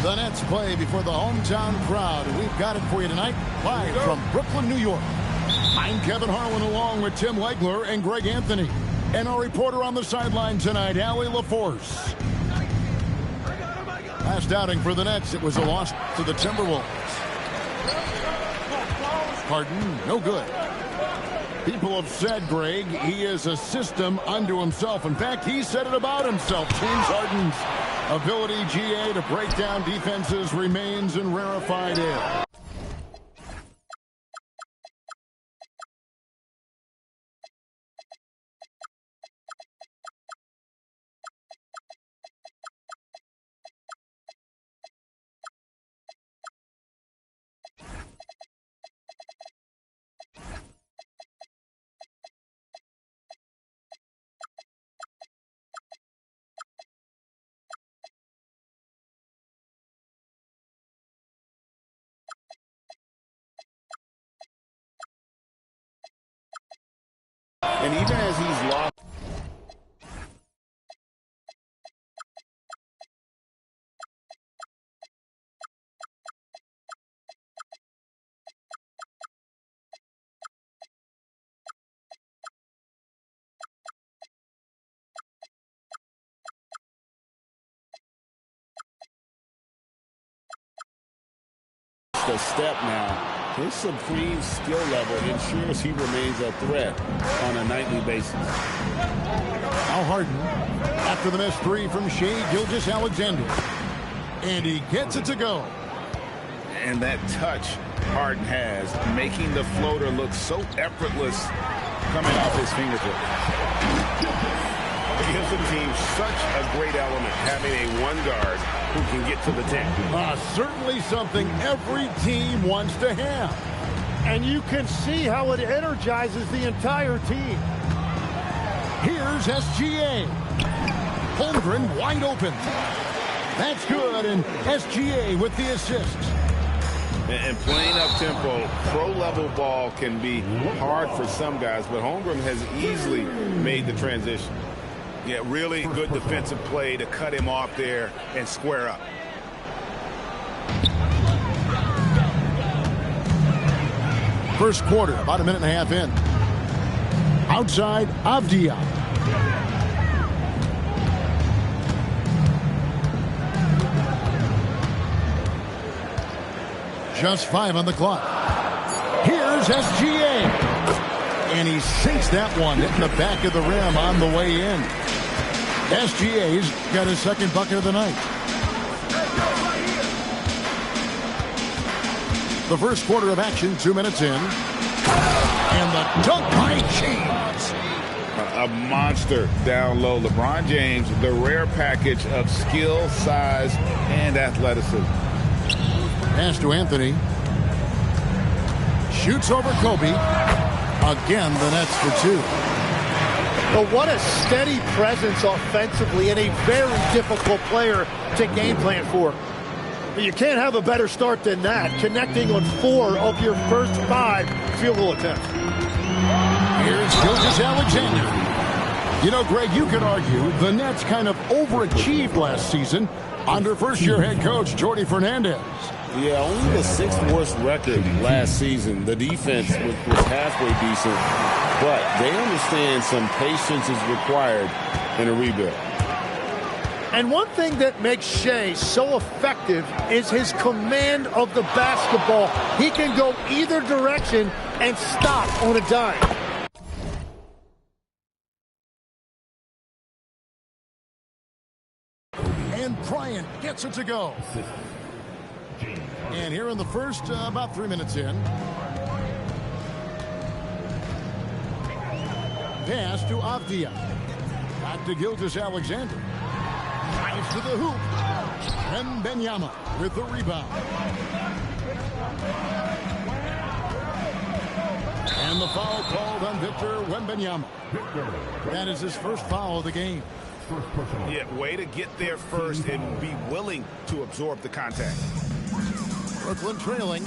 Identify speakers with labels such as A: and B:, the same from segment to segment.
A: The Nets play before the hometown crowd. We've got it for you tonight, live from Brooklyn, New York. I'm Kevin Harlan along with Tim Legler and Greg Anthony. And our reporter on the sideline tonight, Allie LaForce. Last outing for the Nets, it was a loss to the Timberwolves. Harden, no good. People have said, Greg, he is a system unto himself. In fact, he said it about himself. James Harden's ability, GA, to break down defenses remains in rarefied air.
B: And even as he's lost. A step now. His supreme skill level ensures he remains a threat on a nightly basis.
A: Now Harden, after the missed three from Shai Gilgeous-Alexander. And he gets it to go.
B: And that touch Harden has, making the floater look so effortless coming off his fingertip. It gives the team such a great element, having a one guard who can get to the 10.
A: Certainly something every team wants to have.
C: And you can see how it energizes the entire team.
A: Here's SGA. Holmgren wide open. That's good, and SGA with the assist.
B: And playing up-tempo, pro-level ball can be hard for some guys, but Holmgren has easily made the transition. Yeah, really good defensive play to cut him off there and square up.
A: First quarter, about a minute and a half in. Outside, Avdia. Just 5 on the clock. Here's SGA. And he sinks that one, hitting the back of the rim on the way in. SGA's got his second bucket of the night. The first quarter of action, 2 minutes in. And the dunk by James.
B: A monster down low. LeBron James, the rare package of skill, size, and athleticism.
A: Pass to Anthony. Shoots over Kobe. Again, the Nets for 2.
C: But what a steady presence offensively and a very difficult player to game plan for. You can't have a better start than that, connecting on 4 of your first 5 field goal attempts.
A: Here's Gilgeous-Alexander. You know, Greg, you could argue the Nets kind of overachieved last season under first-year head coach Jordi Fernandez.
B: Yeah, only the 6th worst record last season. The defense was halfway decent, but they understand some patience is required in a rebuild.
C: And one thing that makes Shai so effective is his command of the basketball. He can go either direction and stop on a dime.
A: And Bryant gets it to go. And here in the first, about 3 minutes in. Pass to Avdia. Back to Gilgeous-Alexander. Drives to the hoop. Wembanyama with the rebound. And the foul called on Victor Wembanyama. That is his first foul of the game.
B: Yeah, way to get there first and be willing to absorb the contact.
A: Brooklyn trailing.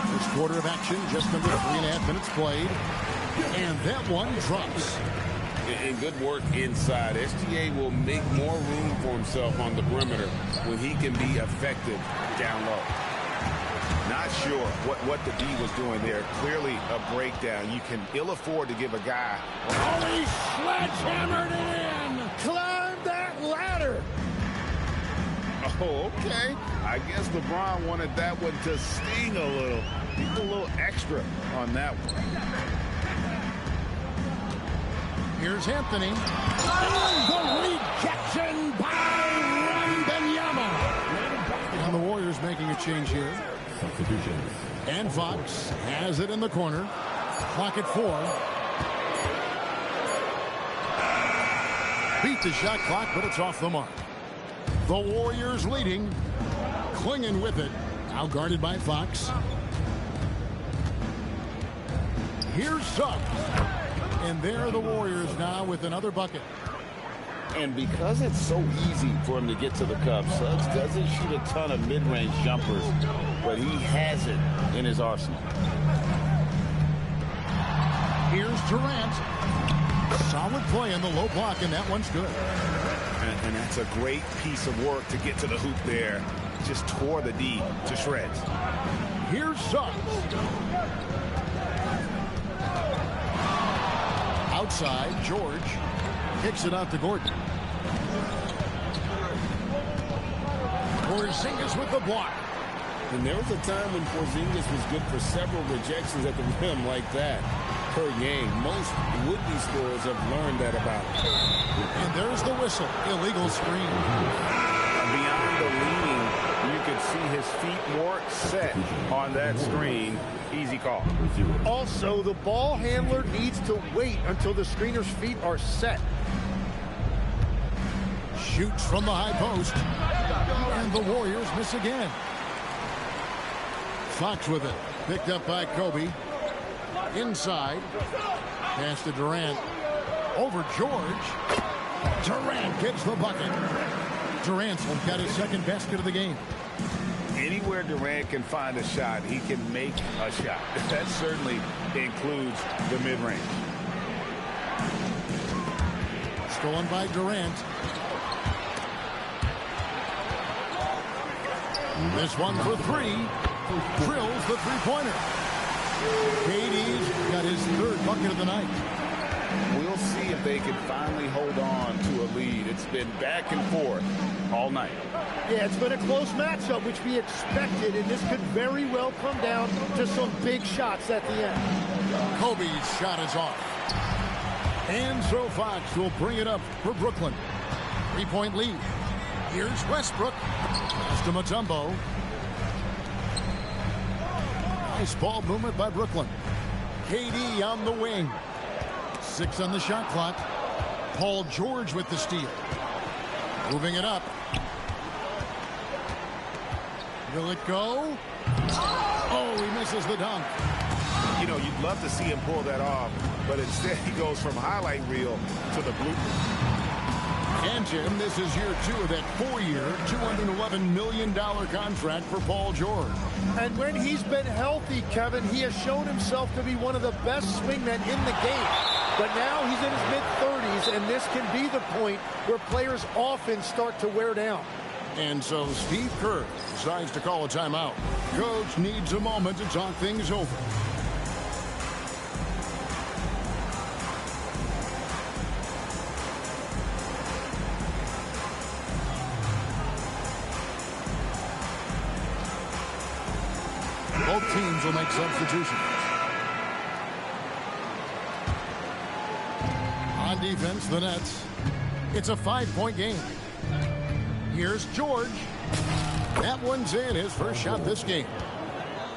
A: First quarter of action, just under 3.5 minutes played. And that one drops.
B: And good work inside. SGA will make more room for himself on the perimeter when he can be effective down low. Not sure what the D was doing there. Clearly a breakdown. You can ill afford to give a guy.
A: Oh, he sledgehammered it in.
C: Climb that ladder.
B: Oh, okay. I guess LeBron wanted that one to sting a little. He's a little extra on that one.
A: Here's Anthony. The rejection by Wembanyama. And the Warriors making a change here. And Fox has it in the corner. Clock at 4. Beat the shot clock, but it's off the mark. The Warriors leading. Clinging with it. Now guarded by Fox. Here's Suggs. And there are the Warriors now with another bucket.
B: And because it's so easy for him to get to the cup, Suggs doesn't shoot a ton of mid-range jumpers, but he has it in his arsenal.
A: Here's Durant. Solid play in the low block, and that one's good.
B: And that's a great piece of work to get to the hoop there. Just tore the D to shreds.
A: Here's Suggs. Outside, George kicks it out to Gordon. Porzingis with the block.
B: And there was a time when Porzingis was good for several rejections at the rim like that per game. Most would-be scorers have learned that about him.
A: And there's the whistle. Illegal screen.
B: Beyond the leaning, you could see his feet more set on that screen. Easy call.
C: Also, the ball handler needs to wait until the screener's feet are set.
A: Shoots from the high post. And the Warriors miss again. Fox with it. Picked up by Kobe. Inside. Pass to Durant. Over George. Durant gets the bucket. Durant's got his second basket of the game.
B: Anywhere Durant can find a shot, he can make a shot. That certainly includes the mid-range.
A: Stolen by Durant. This one for 3. Drills the three-pointer. KD's got his third bucket of the night.
B: We'll see if they can finally hold on to a lead. It's been back and forth all night.
C: Yeah, it's been a close matchup, which we expected, and this could very well come down to some big shots at the end.
A: Kobe's shot is off. And so Fox will bring it up for Brooklyn. 3-point lead. Here's Westbrook. Pass to Mutombo. Nice ball movement by Brooklyn. KD on the wing. 6 on the shot clock. Paul George with the steal. Moving it up. Will it go? Oh, he misses the dunk.
B: You know, you'd love to see him pull that off, but instead he goes from highlight reel to the blooper.
A: And Jim, this is year 2 of that 4-year, $211 million contract for Paul George.
C: And when he's been healthy, Kevin, he has shown himself to be one of the best swingmen in the game. But now he's in his mid-30s, and this can be the point where players often start to wear down.
A: And so Steve Kerr decides to call a timeout. Coach needs a moment to talk things over. Both teams will make substitutions. On defense, the Nets. It's a 5-point game. Here's George. That one's in, his first shot this game.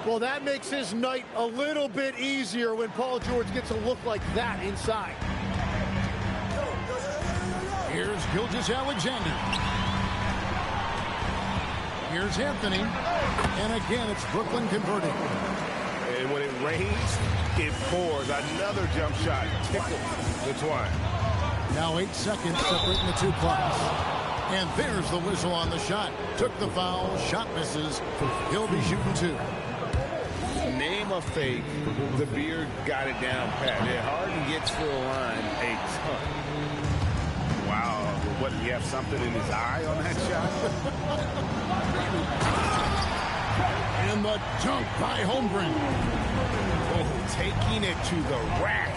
C: Well, that makes his night a little bit easier when Paul George gets a look like that inside.
A: Here's Gilgeous-Alexander. Here's Anthony. And again, it's Brooklyn converting.
B: And when it rains, it pours. Another jump shot tickles the twine.
A: Now 8 seconds separating the two clocks. And there's the whistle on the shot. Took the foul. Shot misses. He'll be shooting 2.
B: name of fake, the beard got it down pat. Harden gets to the line a ton. Wow, what, did he have something in his eye on that shot?
A: And the dunk by Holmgren.
B: Oh, taking it to the rack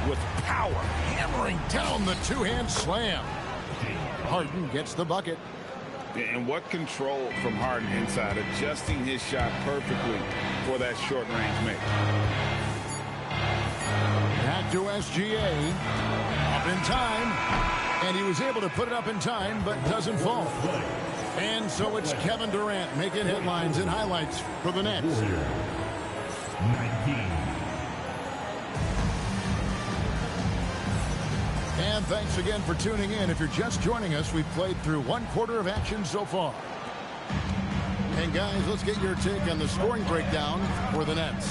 B: with power.
A: Hammering down the two-hand slam. Harden gets the bucket.
B: And what control from Harden inside, adjusting his shot perfectly for that short-range make.
A: Back to SGA. Up in time. And he was able to put it up in time, but doesn't fall. And so it's Kevin Durant making headlines and highlights for the Nets.
D: 19.
A: And thanks again for tuning in. If you're just joining us, we've played through one quarter of action so far. And guys, let's get your take on the scoring breakdown for the Nets.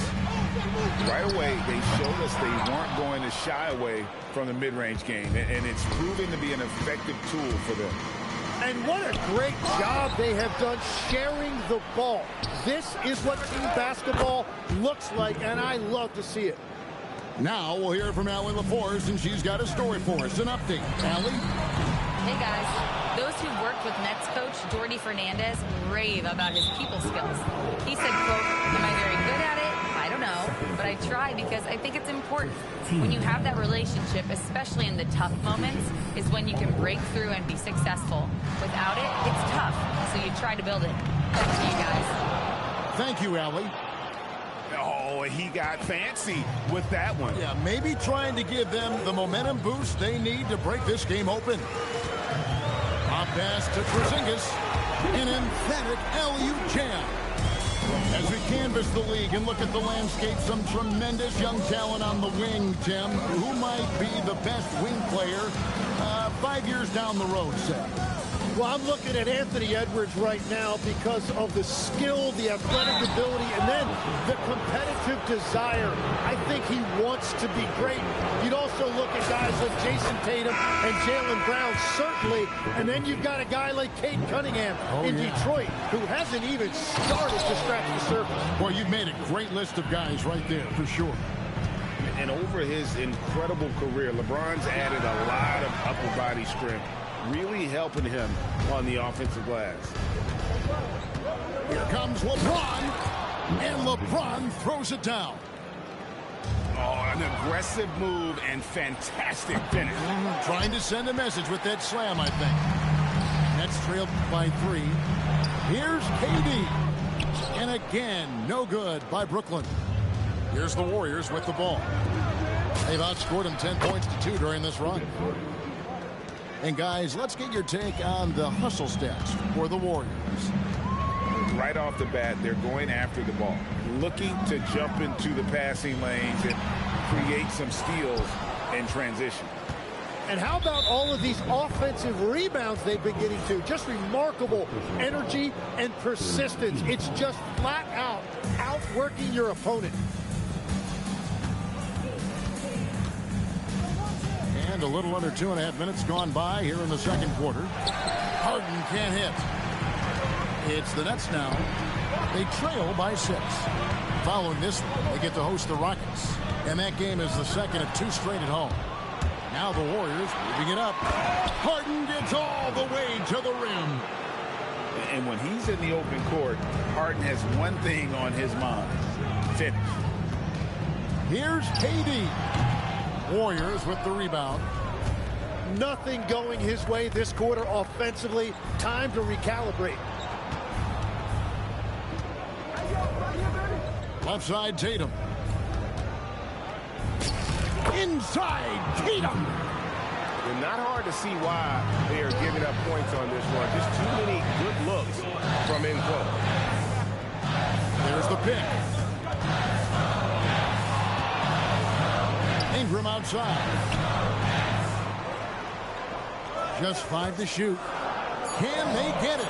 B: Right away, they showed us they weren't going to shy away from the mid-range game, and it's proving to be an effective tool for them.
C: And what a great job they have done sharing the ball. This is what team basketball looks like, and I love to see it.
A: Now we'll hear from Allie LaForce, and she's got a story for us. An update. Allie?
E: Hey, guys. Those who worked with Nets coach Jordi Fernandez rave about his people skills. He said, quote, "Am I very good at it? I don't know, but I try because I think it's important. When you have that relationship, especially in the tough moments, is when you can break through and be successful. Without it, it's tough, so you try to build it." Back to you guys.
A: Thank you, Allie.
B: Oh, he got fancy with that one.
A: Yeah, maybe trying to give them the momentum boost they need to break this game open. Hop pass to Porzingis. An emphatic LU jam. As we canvass the league and look at the landscape, some tremendous young talent on the wing, Tim. Who might be the best wing player 5 years down the road, say?
C: Well, I'm looking at Anthony Edwards right now because of the skill, the athletic ability, and then the competitive desire. I think he wants to be great. You'd also look at guys like Jason Tatum and Jaylen Brown, certainly. And then you've got a guy like Cade Cunningham in Detroit, who hasn't even started to scratch the surface.
A: Well, you've made a great list of guys right there, for sure.
B: And over his incredible career, LeBron's added a lot of upper body strength, really helping him on the offensive glass.
A: Here comes LeBron, and LeBron throws it down.
B: Oh, an aggressive move and fantastic finish.
A: Trying to send a message with that slam, I think. Nets trailed by 3. Here's KD. And again, no good by Brooklyn. Here's the Warriors with the ball. They've outscored them 10 points to 2 during this run. And guys, let's get your take on the hustle stats for the Warriors.
B: Right off the bat, they're going after the ball, looking to jump into the passing lanes and create some steals in transition.
C: And how about all of these offensive rebounds they've been getting to? Just remarkable energy and persistence. It's just flat out outworking your opponent.
A: And a little under 2.5 minutes gone by here in the second quarter. Harden can't hit. It's the Nets now. They trail by 6. Following this one, they get to host the Rockets. And that game is the second of 2 straight at home. Now the Warriors moving it up. Harden gets all the way to the rim.
B: And when he's in the open court, Harden has one thing on his mind: finish.
A: Here's KD. Warriors with the rebound.
C: Nothing going his way this quarter offensively. Time to recalibrate.
A: Left side, Tatum. Inside, Tatum.
F: And not hard to see why they are giving up points on this one. Just too many good looks from in close.
A: There's the pick. Ingram outside. Just 5 to shoot. Can they get it?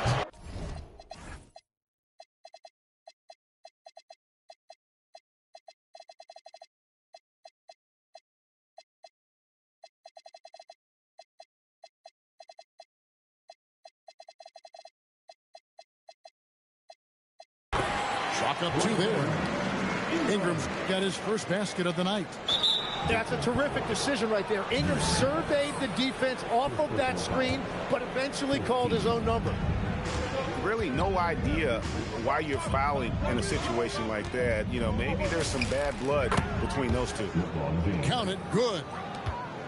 A: Chalk up 2 there. Ingram's got his first basket of the night.
C: That's a terrific decision right there. Ingram surveyed the defense off of that screen, but eventually called his own number.
F: Really no idea why you're fouling in a situation like that. You know, maybe there's some bad blood between those two.
A: Count it, good.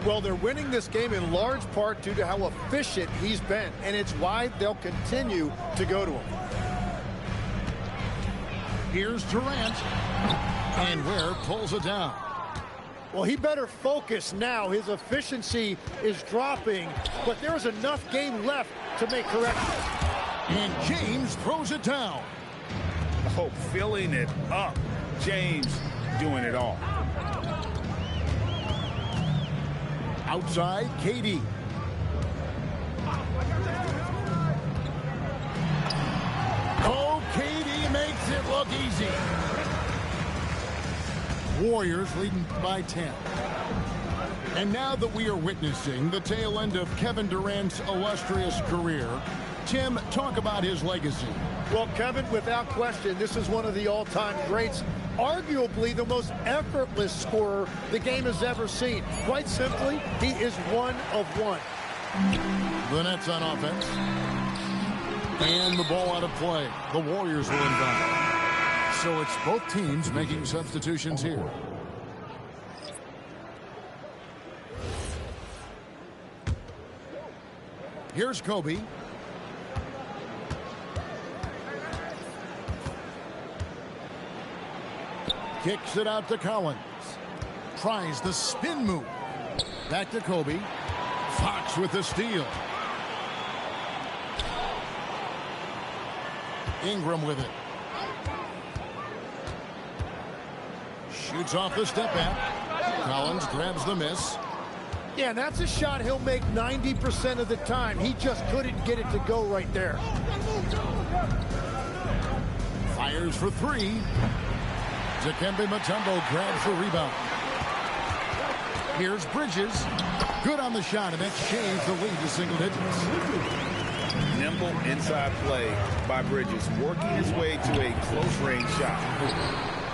C: Well, they're winning this game in large part due to how efficient he's been, and it's why they'll continue to go to him.
A: Here's Durant, and Ware pulls it down.
C: Well, he better focus now. His efficiency is dropping, but there's enough game left to make corrections.
A: And James throws it down.
B: Oh, filling it up. James doing it all.
A: Outside, KD. Oh, KD makes it look easy. Warriors leading by 10. And now that we are witnessing the tail end of Kevin Durant's illustrious career, Tim, talk about his legacy.
C: Well, Kevin, without question, this is one of the all-time greats. Arguably the most effortless scorer the game has ever seen. Quite simply, he is one of one.
A: The Nets on offense. And the ball out of play. The Warriors will inbound. So it's both teams making substitutions here. Here's Kobe. Kicks it out to Collins. Tries the spin move. Back to Kobe. Fox with the steal. Ingram with it. Shoots off the step back. Collins grabs the miss.
C: Yeah, and that's a shot he'll make 90% of the time. He just couldn't get it to go right there.
A: Fires for three. Dikembe Mutombo grabs the rebound. Here's Bridges. Good on the shot, and that's changed the lead to single digits.
B: Nimble inside play by Bridges, working his way to a close-range shot.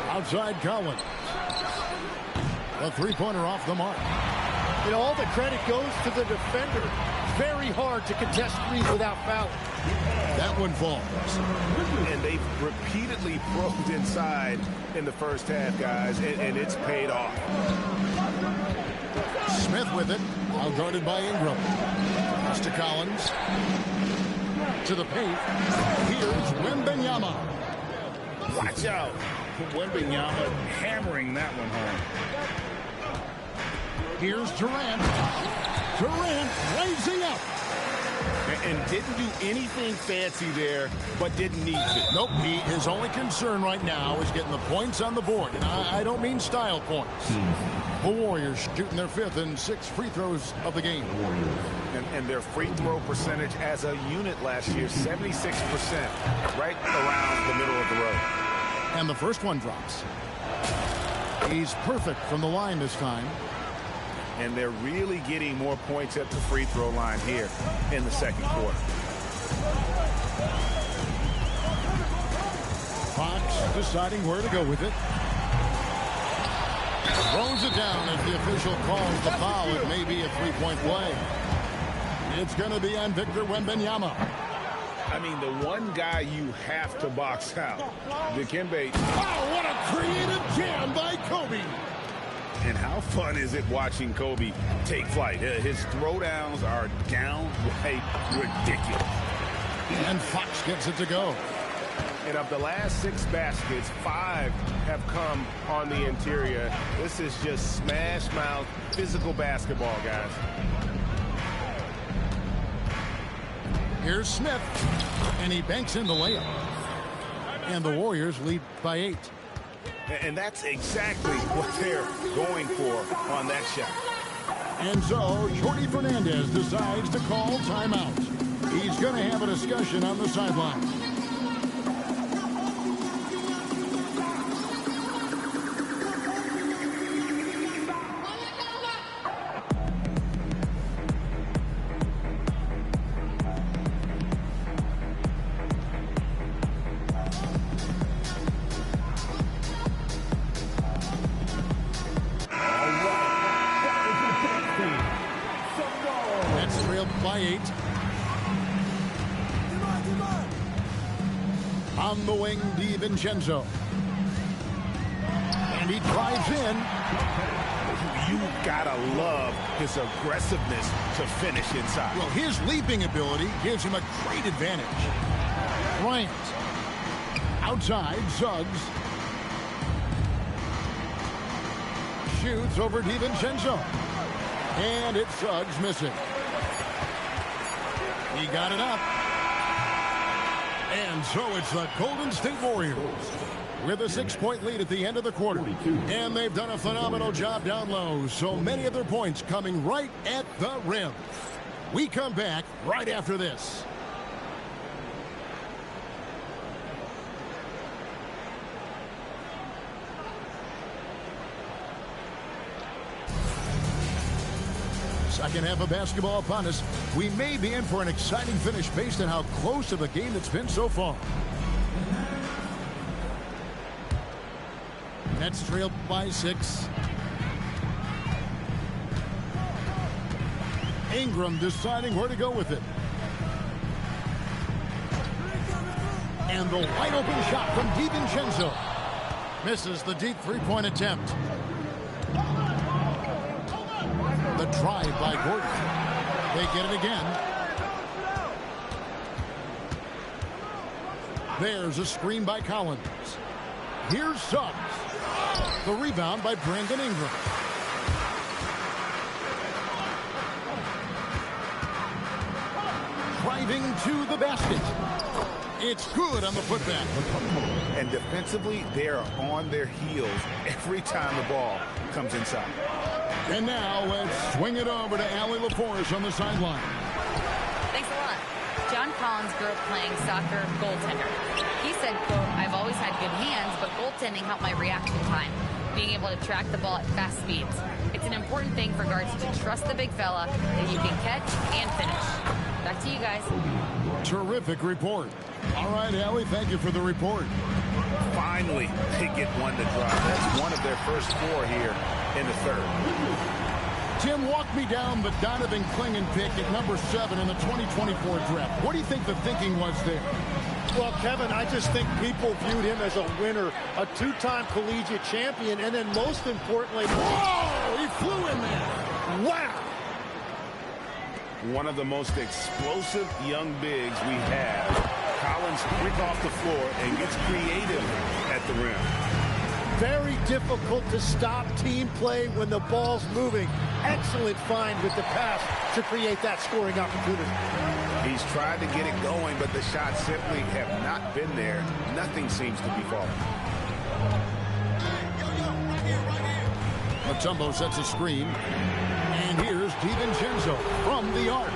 A: Outside Collins. A three-pointer off the mark.
C: And all the credit goes to the defender. Very hard to contest threes without fouling.
A: That one falls.
F: And they've repeatedly probed inside in the first half, guys, and it's paid off.
A: Smith with it. Now guarded by Ingram. Pass to Collins. To the paint. Here's Wembanyama.
B: Watch out. Wembanyama hammering that one home.
A: Here's Durant. Durant raising up.
F: And didn't do anything fancy there, but didn't need to.
A: Nope, his only concern right now is getting the points on the board. And I don't mean style points. The Warriors shooting their fifth and sixth free throws of the game.
F: And their free throw percentage as a unit last year, 76%, right around the middle of the road.
A: And the first one drops. He's perfect from the line this time.
F: And they're really getting more points at the free throw line here in the second quarter.
A: Fox deciding where to go with it. Throws it down. If the official calls the foul, it may be a three-point play. It's going to be on Victor Wembanyama.
B: I mean, the one guy you have to box out, Dikembe.
A: Oh, what a creative jam by Kobe.
B: And how fun is it watching Kobe take flight? His throwdowns are downright ridiculous.
A: And Fox gets it to go.
F: And of the last 6 baskets, 5 have come on the interior. This is just smash mouth physical basketball, guys.
A: Here's Smith. And he banks in the layup. And the Warriors lead by 8.
F: And that's exactly what they're going for on that shot.
A: And so, Jordi Fernandez decides to call timeout. He's going to have a discussion on the sideline. On the wing, DiVincenzo. And he drives in.
B: You gotta love his aggressiveness to finish inside.
A: Well, his leaping ability gives him a great advantage. Bryant. Outside, Suggs. Shoots over DiVincenzo. And it's Suggs missing. He got it up. And so it's the Golden State Warriors with a 6-point lead at the end of the quarter. And they've done a phenomenal job down low. So many of their points coming right at the rim. We come back right after this. Second half of basketball upon us. We may be in for an exciting finish based on how close of a game it's been so far. Nets trailed by 6. Ingram deciding where to go with it. And the wide open shot from DiVincenzo. Misses the deep three-point attempt. The drive by Gordon. They get it again. There's a screen by Collins. Here's Suggs. The rebound by Brandon Ingram. Driving to the basket. It's good on the putback.
B: And defensively, they're on their heels every time the ball comes inside.
A: And now let's swing it over to Allie LaForce on the sideline.
E: Thanks a lot. John Collins grew up playing soccer goaltender. He said, quote, I've always had good hands, but goaltending helped my reaction time, being able to track the ball at fast speeds. It's an important thing for guards to trust the big fella that you can catch and finish. Back to you guys.
A: Terrific report. All right, Allie, thank you for the report.
B: Finally, they get one to drop. That's one of their first 4 here in the third.
A: Tim, walk me down the Donovan Clingan pick at number 7 in the 2024 draft. What do you think the thinking was there?
C: Well, Kevin, I just think people viewed him as a winner, a 2-time collegiate champion, and then most importantly,
A: whoa, he flew in there.
C: Wow.
B: One of the most explosive young bigs we have. Collins quick off the floor and gets creative at the rim.
C: Very difficult to stop team play when the ball's moving. Excellent find with the pass to create that scoring opportunity.
B: He's tried to get it going, but the shots simply have not been there. Nothing seems to be falling.
A: Mutombo sets a screen. And here's DiVincenzo from the arc.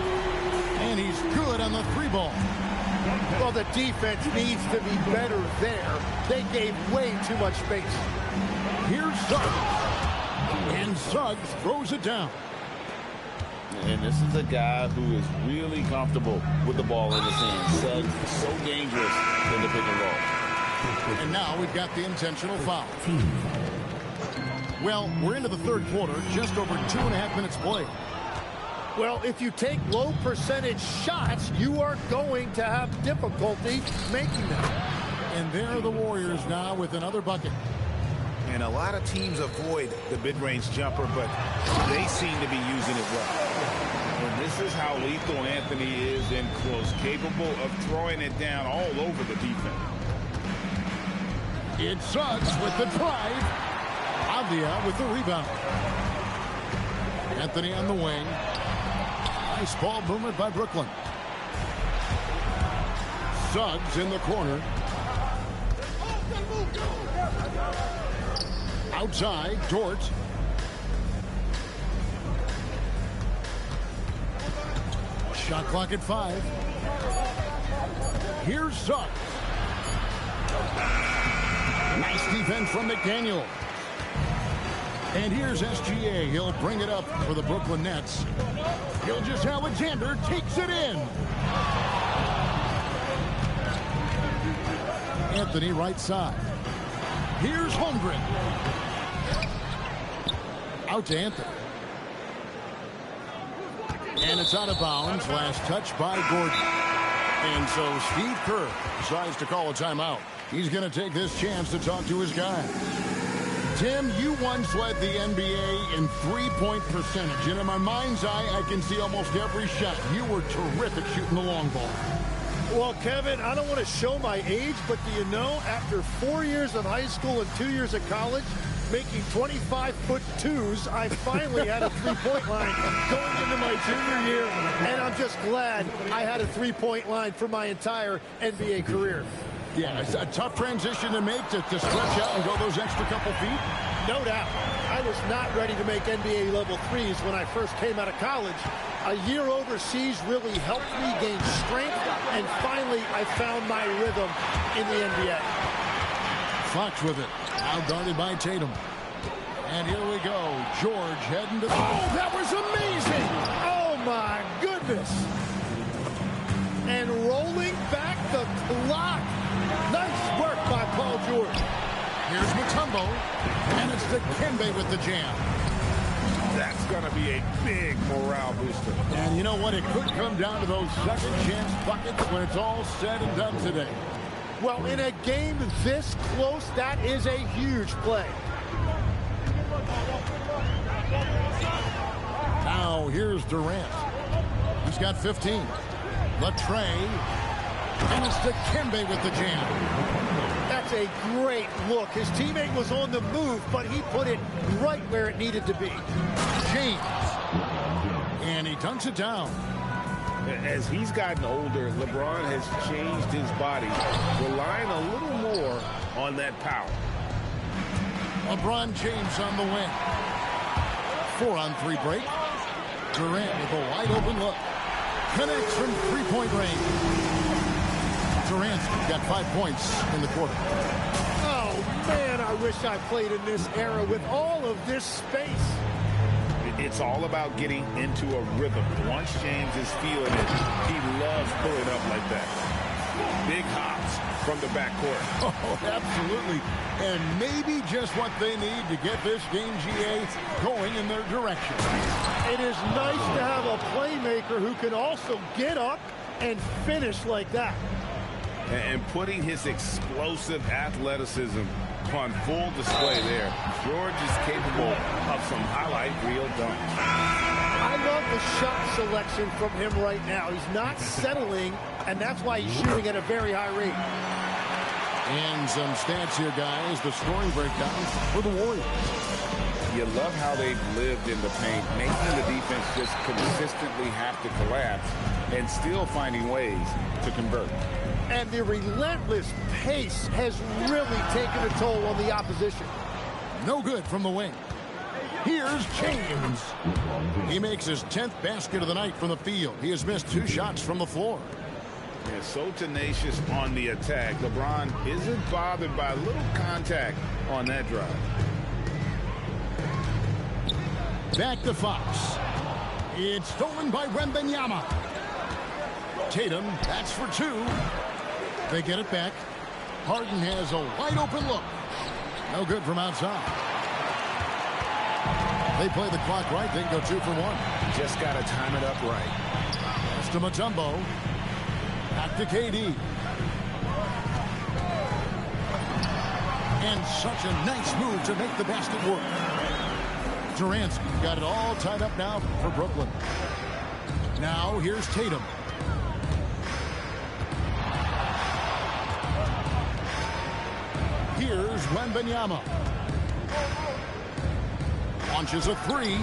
A: And he's good on the 3-ball.
C: Well, the defense needs to be better there. They gave way too much space.
A: Here's Suggs. And Suggs throws it down.
D: And this is a guy who is really comfortable with the ball in his hands. Suggs is so dangerous in the pick and roll.
A: And now we've got the intentional foul. Well, we're into the third quarter, just over 2.5 minutes played.
C: Well, if you take low percentage shots, you are going to have difficulty making them.
A: And there are the Warriors now with another bucket.
B: And a lot of teams avoid the mid-range jumper, but they seem to be using it well.
D: And this is how lethal Anthony is in close, capable of throwing it down all over the defense.
A: It's Suggs with the drive. Avdia with the rebound. Anthony on the wing. Nice ball movement by Brooklyn. Suggs in the corner. Outside, Dort. Shot clock at 5. Here's Suggs. Nice defense from McDaniel. And here's SGA. He'll bring it up for the Brooklyn Nets. Gilgeous-Alexander takes it in. Anthony right side. Here's Holmgren. Out to Anthony. And it's out of bounds. Last touch by Gordon. And so Steve Kerr decides to call a timeout. He's going to take this chance to talk to his guy. Tim, you once led the NBA in three-point percentage. And in my mind's eye, I can see almost every shot. You were terrific shooting the long ball.
C: Well, Kevin, I don't want to show my age, but do you know, after 4 years of high school and 2 years of college, making 25-foot-2s, I finally had a three-point line going into my junior year, and I'm just glad I had a three-point line for my entire NBA career.
A: Yeah, it's a tough transition to make to stretch out and go those extra couple feet.
C: No doubt. I was not ready to make NBA level threes when I first came out of college. A year overseas really helped me gain strength, and finally I found my rhythm in the NBA.
A: Fox with it. Now guarded by Tatum. And here we go. George heading to the... Oh, that was amazing!
C: Oh, my goodness. And rolling back the clock. Nice work by Paul George.
A: Here's Mutombo. And it's Dikembe with the jam.
B: That's going to be a big morale booster.
A: And you know what? It could come down to those second chance buckets when it's all said and done today.
C: Well, in a game this close, that is a huge play.
A: Now, here's Durant. He's got 15. Latrey. And it's Dikembe with the jam.
C: That's a great look. His teammate was on the move, but he put it right where it needed to be.
A: James. And he dunks it down.
B: As he's gotten older, LeBron has changed his body, relying a little more on that power.
A: LeBron James on the wing. 4-on-3 break. Durant with a wide open look. Connects from three-point range. Durant's got 5 points in the quarter.
C: Oh, man, I wish I played in this era with all of this space.
B: It's all about getting into a rhythm. Once James is feeling it, he loves pulling up like that. Big hops from the backcourt.
A: Oh, absolutely. And maybe just what they need to get this game, GA, going in their direction.
C: It is nice to have a playmaker who can also get up and finish like that.
B: And putting his explosive athleticism on full display there. George is capable of some highlight reel dunks.
C: I love the shot selection from him right now. He's not settling, and that's why he's shooting at a very high rate.
A: And some stats here, guys. The scoring breakdown for the Warriors.
B: You love how they've lived in the paint, making the defense just consistently have to collapse and still finding ways to convert.
C: And the relentless pace has really taken a toll on the opposition.
A: No good from the wing. Here's James. He makes his 10th basket of the night from the field. He has missed 2 shots from the floor.
B: Yeah, so tenacious on the attack. LeBron isn't bothered by a little contact on that drive.
A: Back to Fox. It's stolen by Wembanyama. Tatum, that's for 2. They get it back. Harden has a wide open look. No good from outside. They play the clock right. They can go 2 for 1.
B: Just got to time it up right.
A: Pass to Mutombo. Back to KD. And such a nice move to make the basket work. Durant's got it all tied up now for Brooklyn. Now here's Tatum. Here's Wembanyama. Launches a 3.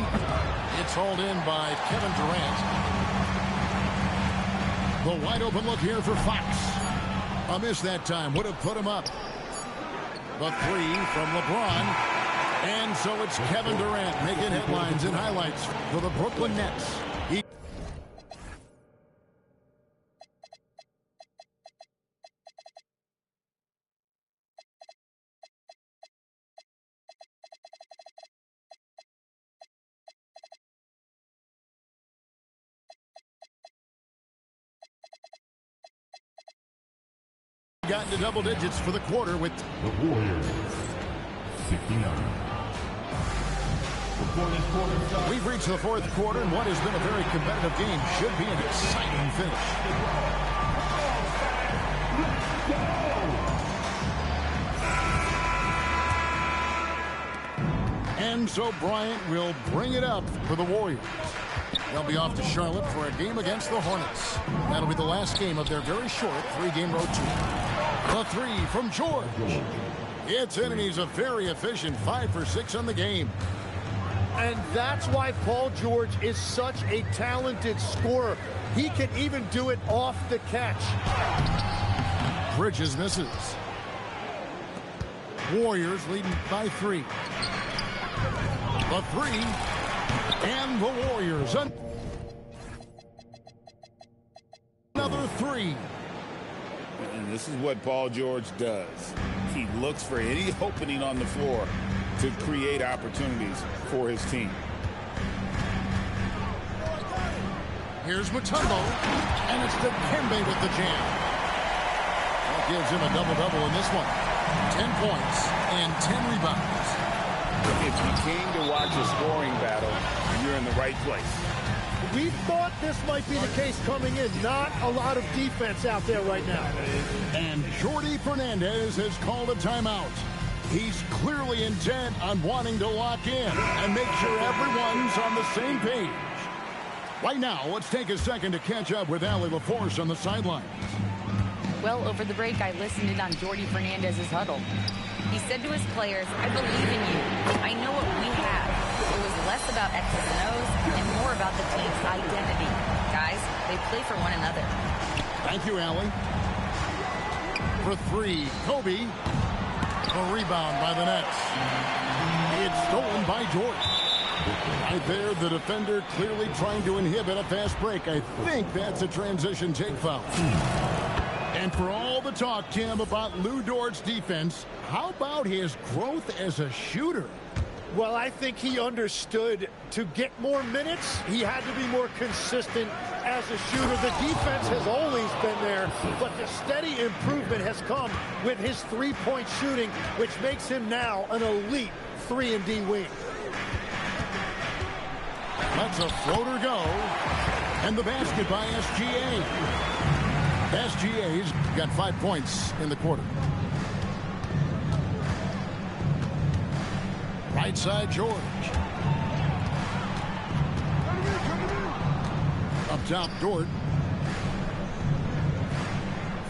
A: It's hauled in by Kevin Durant. The wide open look here for Fox. A miss that time would have put him up. The 3 from LeBron. And so it's Kevin Durant making headlines and highlights for the Brooklyn Nets. Gotten to double digits for the quarter with
G: the Warriors 69.
A: We've reached the 4th quarter, and what has been a very competitive game should be an exciting finish. And so Bryant will bring it up for the Warriors. They'll be off to Charlotte for a game against the Hornets. That'll be the last game of their very short 3-game road trip. The three from George. It's in, and he's a very efficient 5 for 6 on the game.
C: And that's why Paul George is such a talented scorer. He can even do it off the catch.
A: Bridges misses. Warriors leading by 3. The 3. And the Warriors. Another 3.
B: And this is what Paul George does. He looks for any opening on the floor to create opportunities for his team.
A: Here's Mutombo, and it's Dikembe with the jam. That gives him a double-double in this one. 10 points and 10 rebounds.
B: If you came to watch a scoring battle, you're in the right place.
C: We thought this might be the case coming in. Not a lot of defense out there right now.
A: And Jordi Fernandez has called a timeout. He's clearly intent on wanting to lock in and make sure everyone's on the same page. Right now, let's take a second to catch up with Allie LaForce on the sidelines.
E: Well, over the break, I listened in on Jordi Fernandez's huddle. He said to his players, I believe in you. I know what we have. It was less about X's and O's and more about the team's identity. Guys, they play for one another.
A: Thank you, Allie. For 3, Kobe. A rebound by the Nets. It's stolen by George. Right there, the defender clearly trying to inhibit a fast break. I think that's a transition take foul. And for all the talk, Tim, about Lu Dort's defense, how about his growth as a shooter?
C: Well, I think he understood to get more minutes, he had to be more consistent as a shooter. The defense has always been there, but the steady improvement has come with his three-point shooting, which makes him now an elite 3-and-D wing.
A: Lets a floater go. And the basket by SGA. SGA's got 5 points in the quarter. Right side, George. Up top, Dort.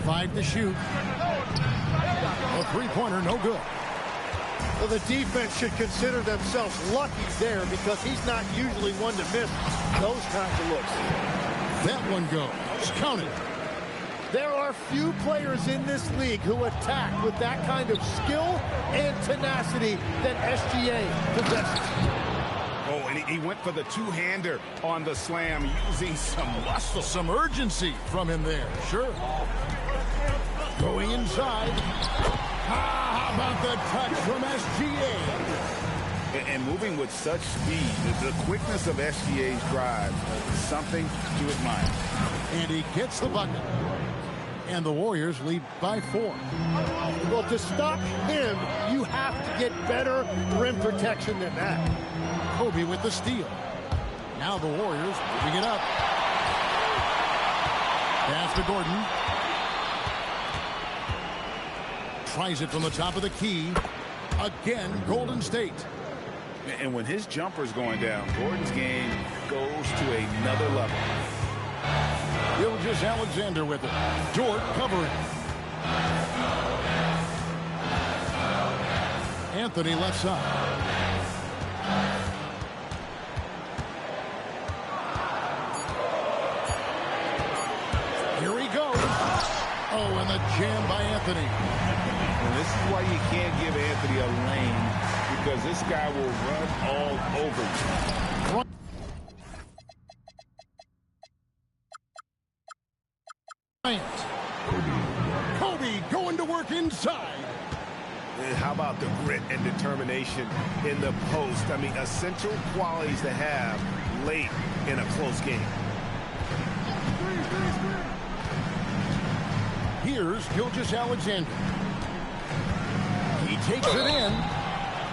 A: 5 to shoot. A three-pointer, no good.
C: Well, the defense should consider themselves lucky there because he's not usually one to miss those kinds of looks.
A: That one goes. Count it.
C: There are few players in this league who attack with that kind of skill and tenacity that SGA possesses.
B: Oh, and he went for the two-hander on the slam using some muscle.
A: Some urgency from him there. Sure. Going inside. How about the touch from SGA?
B: And moving with such speed, the quickness of SGA's drive is something to admire.
A: And he gets the bucket. And the Warriors lead by 4.
C: Well, to stop him, you have to get better rim protection than that.
A: Kobe with the steal. Now the Warriors moving it up. Pass to Gordon. Tries it from the top of the key. Again, Golden State.
B: And when his jumper's going down, Gordon's game goes to another level.
A: Gilgeous-Alexander with it. Dort covering. Anthony left side. Here he goes. Oh, and the jam by Anthony.
B: And this is why you can't give Anthony a lane, because this guy will run all over you.
A: Kobe going to work inside.
F: And how about the grit and determination in the post? I mean, essential qualities to have late in a close game.
A: Here's Gilgeous-Alexander. He takes it in.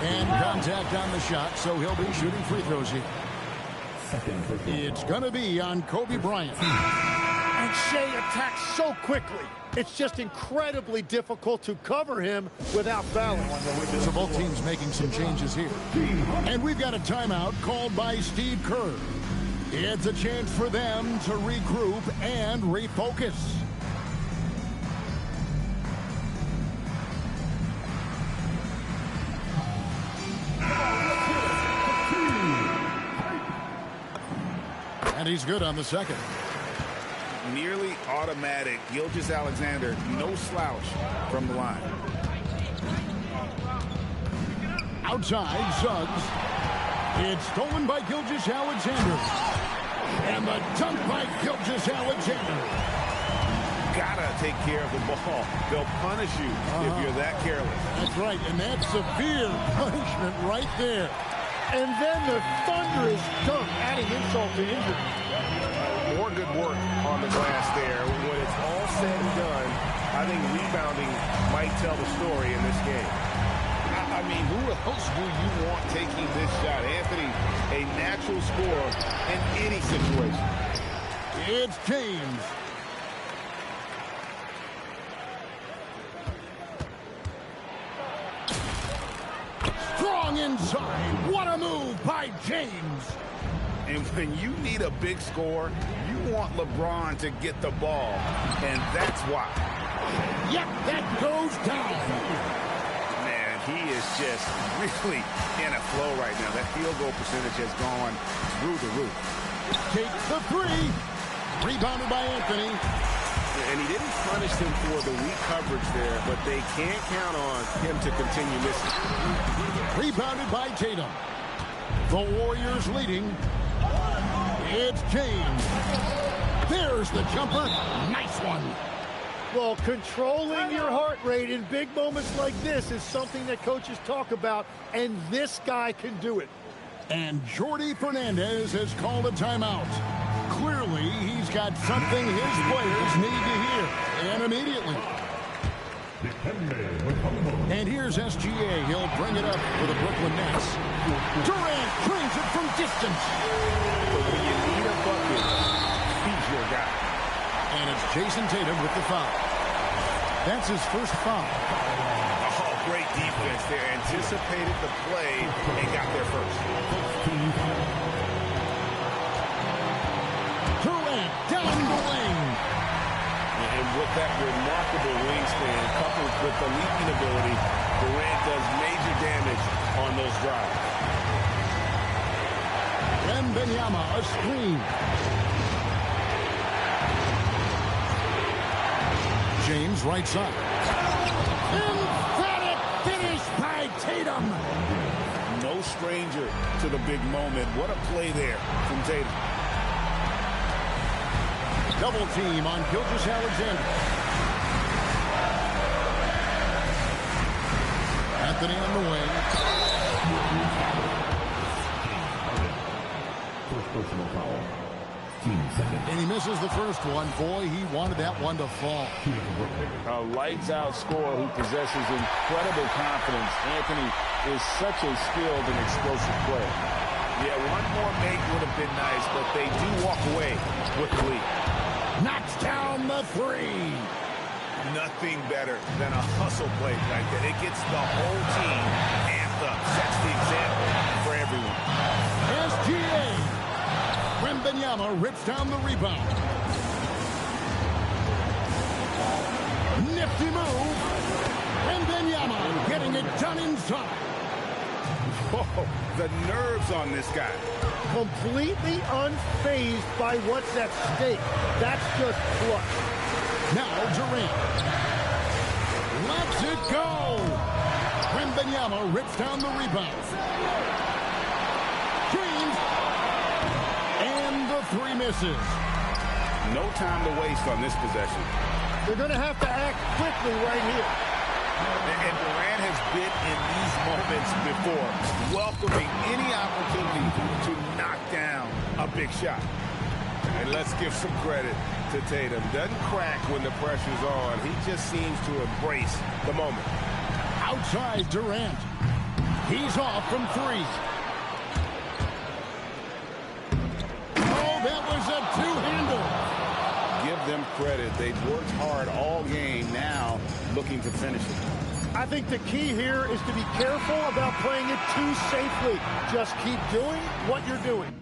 A: And contact on the shot, so he'll be shooting free throws here. It's going to be on Kobe Bryant.
C: And Shea attacks so quickly. It's just incredibly difficult to cover him without fouling.
A: So both teams making some changes here. And we've got a timeout called by Steve Kerr. It's a chance for them to regroup and refocus. And he's good on the second.
B: Nearly automatic. Gilgeous-Alexander, no slouch from the line.
A: Outside, Suggs. It's stolen by Gilgeous-Alexander. And the dunk by Gilgeous-Alexander.
B: Gotta take care of the ball. They'll punish you if you're that careless.
A: That's right, and that's severe punishment right there.
C: And then the thunderous dunk, adding insult to injury.
F: More good work on the glass there. When it's all said and done, I think rebounding might tell the story in this game.
B: I mean, who else do you want taking this shot? Anthony, a natural scorer in any situation.
A: It's James. Strong inside. What a move by James.
B: And when you need a big score, you want LeBron to get the ball, and that's why.
A: Yep, that goes down.
B: Man, he is just really in a flow right now. That field goal percentage has gone through the roof.
A: Takes the three. Rebounded by Anthony.
F: And he didn't punish him for the weak coverage there, but they can't count on him to continue missing.
A: Rebounded by Tatum. The Warriors leading. It's James. There's the jumper. Nice one.
C: Well, controlling your heart rate in big moments like this is something that coaches talk about, and this guy can do it.
A: And Jordi Fernandez has called a timeout. Clearly, he's got something his players need to hear, and immediately. And here's SGA. He'll bring it up for the Brooklyn Nets. Durant brings it from distance.
F: But when you need a bucket, he's your guy.
A: And it's Jason Tatum with the foul. That's his first foul.
B: Oh, great defense there. Anticipated the play and got there first.
A: Durant down the lane.
F: And with that remarkable wingspan, coupled with the leaping ability, Durant does major damage on those drives.
A: Wembanyama, a screen. James, right side. Emphatic finish by Tatum.
B: No stranger to the big moment. What a play there from Tatum.
A: Double team on Gilgeous-Alexander. Anthony on the wing.
G: First personal foul. Team second.
A: And he misses the first one. Boy, he wanted that one to fall.
D: A lights-out scorer who possesses incredible confidence. Anthony is such a skilled and explosive player.
B: Yeah, one more make would have been nice, but they do walk away with the lead.
A: Knocks down the three.
B: Nothing better than a hustle play like that. It gets the whole team amped up. Sets the example for everyone.
A: SGA. Wembanyama rips down the rebound. Nifty move. Wembanyama getting it done inside.
B: Whoa, the nerves on this guy.
C: Completely unfazed by what's at stake. That's just clutch.
A: Now Durant. Lets it go. Wembanyama rips down the rebound. James. And the three misses.
B: No time to waste on this possession.
C: They're going to have to act quickly right here.
B: And Durant has been in these moments before, welcoming any opportunity to knock down a big shot. And let's give some credit to Tatum. Doesn't crack when the pressure's on. He just seems to embrace the moment.
A: Outside Durant. He's off from three. Oh, that was a two-hander.
B: Give credit. They've worked hard all game, now looking to finish it.
C: I think the key here is to be careful about playing it too safely. Just keep doing what you're doing.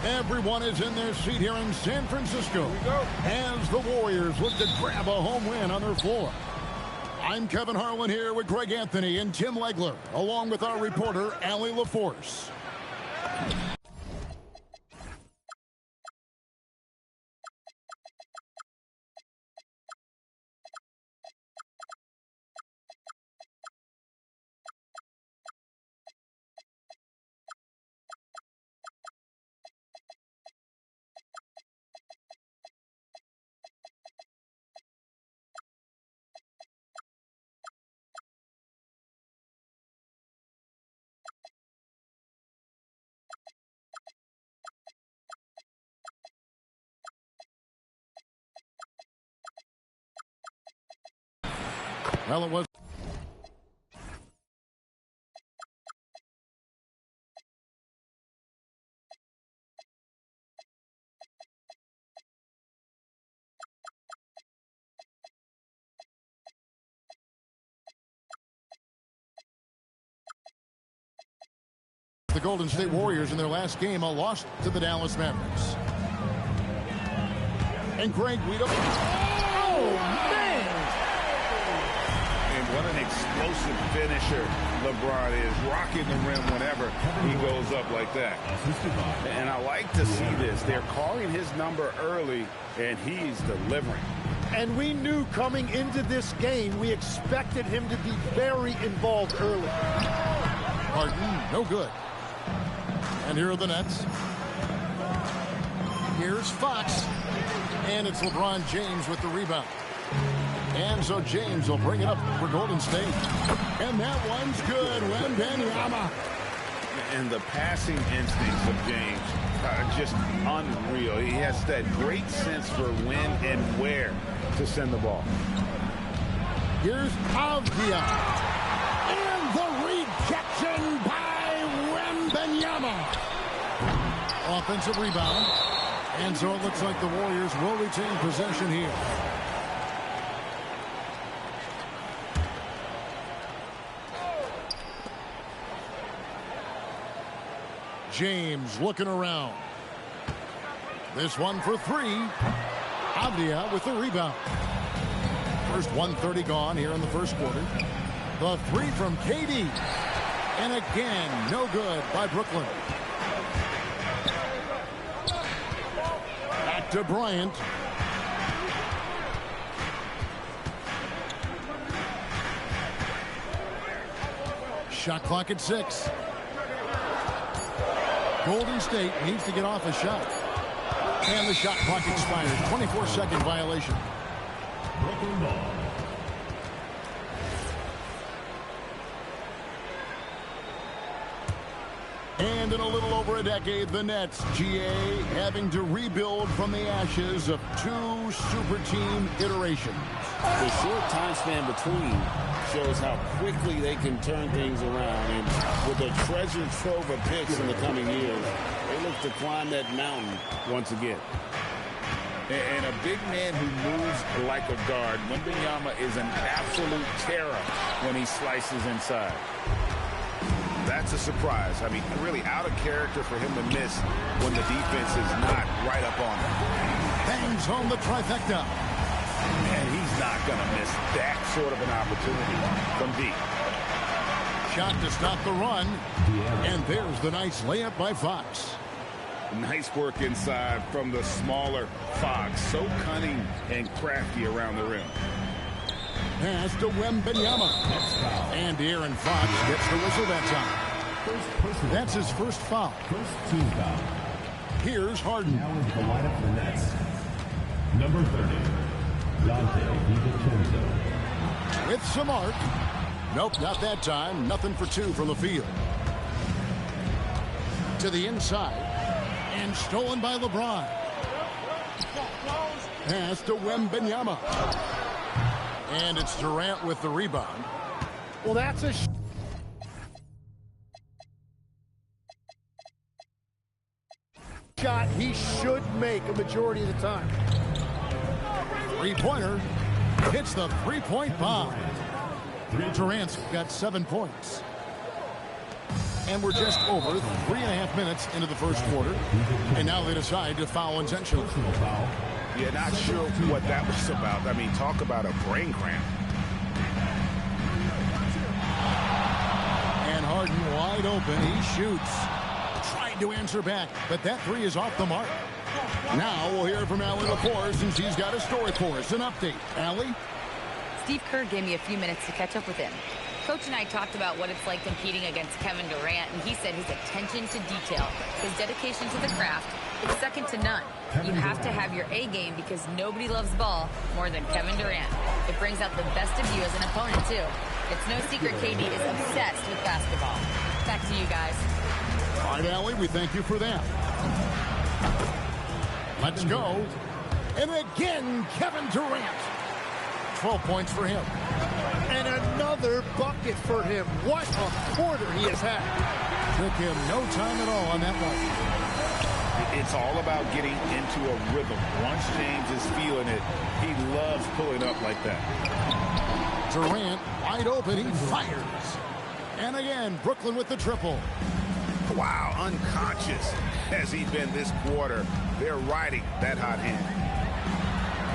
A: Everyone is in their seat here in San Francisco as the Warriors look to grab a home win on their floor. I'm Kevin Harlan here with Greg Anthony and Tim Legler, along with our reporter, Allie LaForce. Well, it was the Golden State Warriors in their last game, a loss to the Dallas Mavericks. And Greg, we don't...
C: Oh, man!
B: And what an explosive finisher LeBron is, rocking the rim whenever he goes up like that. And I like to see this. They're calling his number early, and he's delivering.
C: And we knew coming into this game, we expected him to be very involved early.
A: Harden, no good. And here are the Nets. Here's Fox. And it's LeBron James with the rebound. And so James will bring it up for Golden State. And that one's good. Wembanyama.
B: And the passing instincts of James are just unreal. He has that great sense for when and where to send the ball.
A: Here's Avdia. And the rejection by Wembanyama. Offensive rebound. And so it looks like the Warriors will retain possession here. James looking around. This one for three. Avdia with the rebound. First 1:30 gone here in the first quarter. The three from KD. And again, no good by Brooklyn. Back to Bryant. Shot clock at 6. Golden State needs to get off a shot. And the shot clock expires. 24-second violation.
G: Brooklyn ball.
A: And in a little over a decade, the Nets, GA, having to rebuild from the ashes of 2 super team iterations.
D: The short time span between shows how quickly they can turn things around. And with a treasure trove of picks in the coming years, they look to climb that mountain once again.
B: And a big man who moves like a guard. Wembanyama is an absolute terror when he slices inside. That's a surprise. I mean, really out of character for him to miss when the defense is not right up on him.
A: Bangs home the trifecta.
B: And he's not going to miss that sort of an opportunity from deep.
A: Shot to stop the run. And there's the nice layup by Fox.
B: Nice work inside from the smaller Fox. So cunning and crafty around the rim.
A: Pass to Wembanyama. And Aaron Fox gets the whistle that time. That's his first foul.
G: First team foul.
A: Here's Harden.
G: Now into the lineup for the Nets. Number 30, Dante DiVincenzo.
A: With some arc. Nope, not that time. Nothing for 2 from the field. To the inside. And stolen by LeBron. Pass to Wembanyama. And it's Durant with the rebound.
C: Well, that's a shot he should make a majority of the time.
A: Three-pointer. Hits the three-point bomb. Durant's got 7 points. And we're just over 3.5 minutes into the first quarter. And now they decide to foul intentionally.
B: Yeah, not sure what that was about. I mean, talk about a brain cramp.
A: And Harden wide open. He shoots. Tried to answer back, but that 3 is off the mark. Now we'll hear from Allie LaForce since he's got a story for us. An update. Allie?
E: Steve Kerr gave me a few minutes to catch up with him. Coach and I talked about what it's like competing against Kevin Durant, and he said his attention to detail, his dedication to the craft, it's second to none. You have to have your A game because nobody loves ball more than Kevin Durant. It brings out the best of you as an opponent, too. It's no secret KD is obsessed with basketball. Back to you guys.
A: All right, Allie, we thank you for that. Let's go. And again, Kevin Durant. 12 points for him.
C: And another bucket for him. What a quarter he has had.
A: Took him no time at all on that one.
B: It's all about getting into a rhythm. Once James is feeling it, he loves pulling up like that.
A: Durant wide open. He fires. And again, Brooklyn with the triple.
B: Wow, unconscious has he been this quarter. They're riding that hot hand.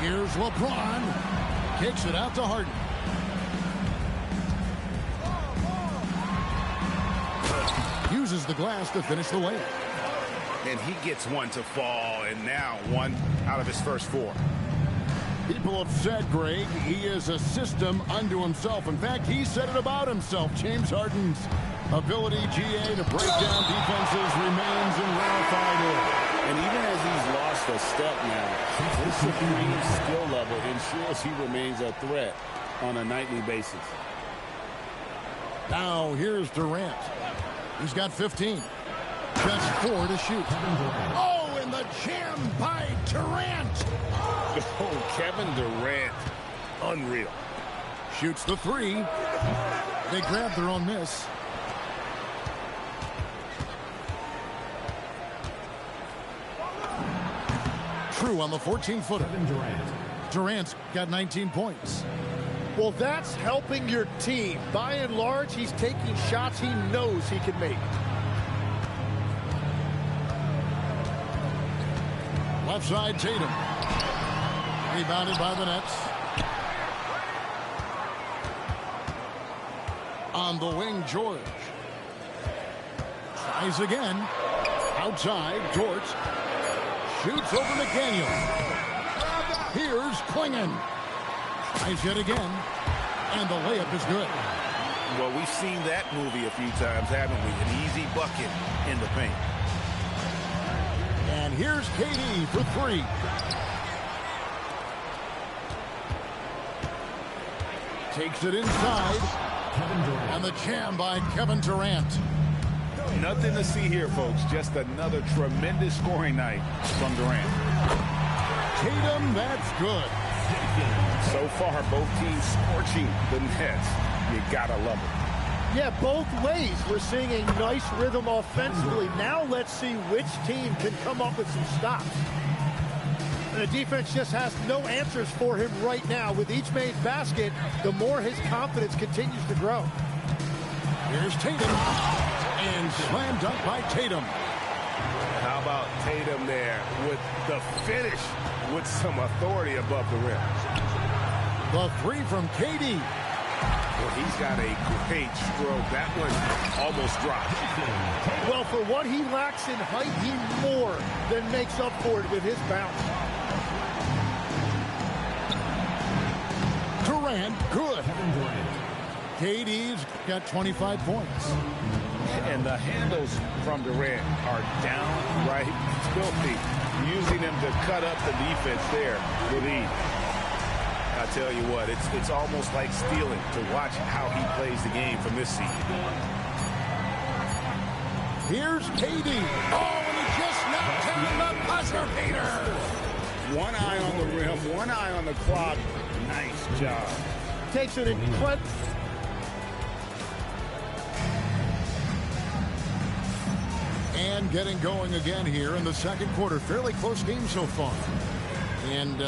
A: Here's LeBron. Kicks it out to Harden. Uses the glass to finish the layup.
B: And he gets one to fall, and now one out of his first 4.
A: People have said, Greg, he is a system unto himself. In fact, he said it about himself. James Harden's ability, GA, to break down defenses remains in rarefied air.
D: And even as he's lost a step now, his supreme skill level ensures he remains a threat on a nightly basis.
A: Now here's Durant. He's got 15. Just 4 to shoot. Oh, and the jam by Durant.
B: Oh, Kevin Durant. Unreal.
A: Shoots the 3. They grab their own miss. True on the 14-footer. Durant's got 19 points.
C: Well, that's helping your team. By and large, he's taking shots he knows he can make.
A: Left side, Tatum. Rebounded by the Nets. On the wing, George. Tries again. Outside, George. Shoots over McDaniel. Here's Klingon. Tries yet again. And the layup is good.
B: Well, we've seen that movie a few times, haven't we? An easy bucket in the paint.
A: And here's KD for 3. Takes it inside. And the jam by Kevin Durant.
B: Nothing to see here, folks. Just another tremendous scoring night from Durant.
A: Tatum, that's good.
B: So far, both teams scorching the Nets. You gotta love it.
C: Yeah, both ways. We're seeing a nice rhythm offensively. Now let's see which team can come up with some stops. And the defense just has no answers for him right now. With each made basket, the more his confidence continues to grow.
A: Here's Tatum. And slam dunk by Tatum.
F: How about Tatum there with the finish with some authority above the rim.
A: The 3 from KD.
F: Well, he's got a great stroke. That one almost dropped.
C: Well, for what he lacks in height, he more than makes up for it with his bounce.
A: Durant, good. KD's got 25 points.
B: And the handles from Durant are downright filthy, using them to cut up the defense there with ease. I tell you what, it's almost like stealing to watch how he plays the game from this seat.
A: Here's KD. Oh, and he just knocked down the buzzer beater.
B: One eye on the rim, one eye on the clock. Nice job.
C: Takes an incredible...
A: And getting going again here in the second quarter. Fairly close game so far. And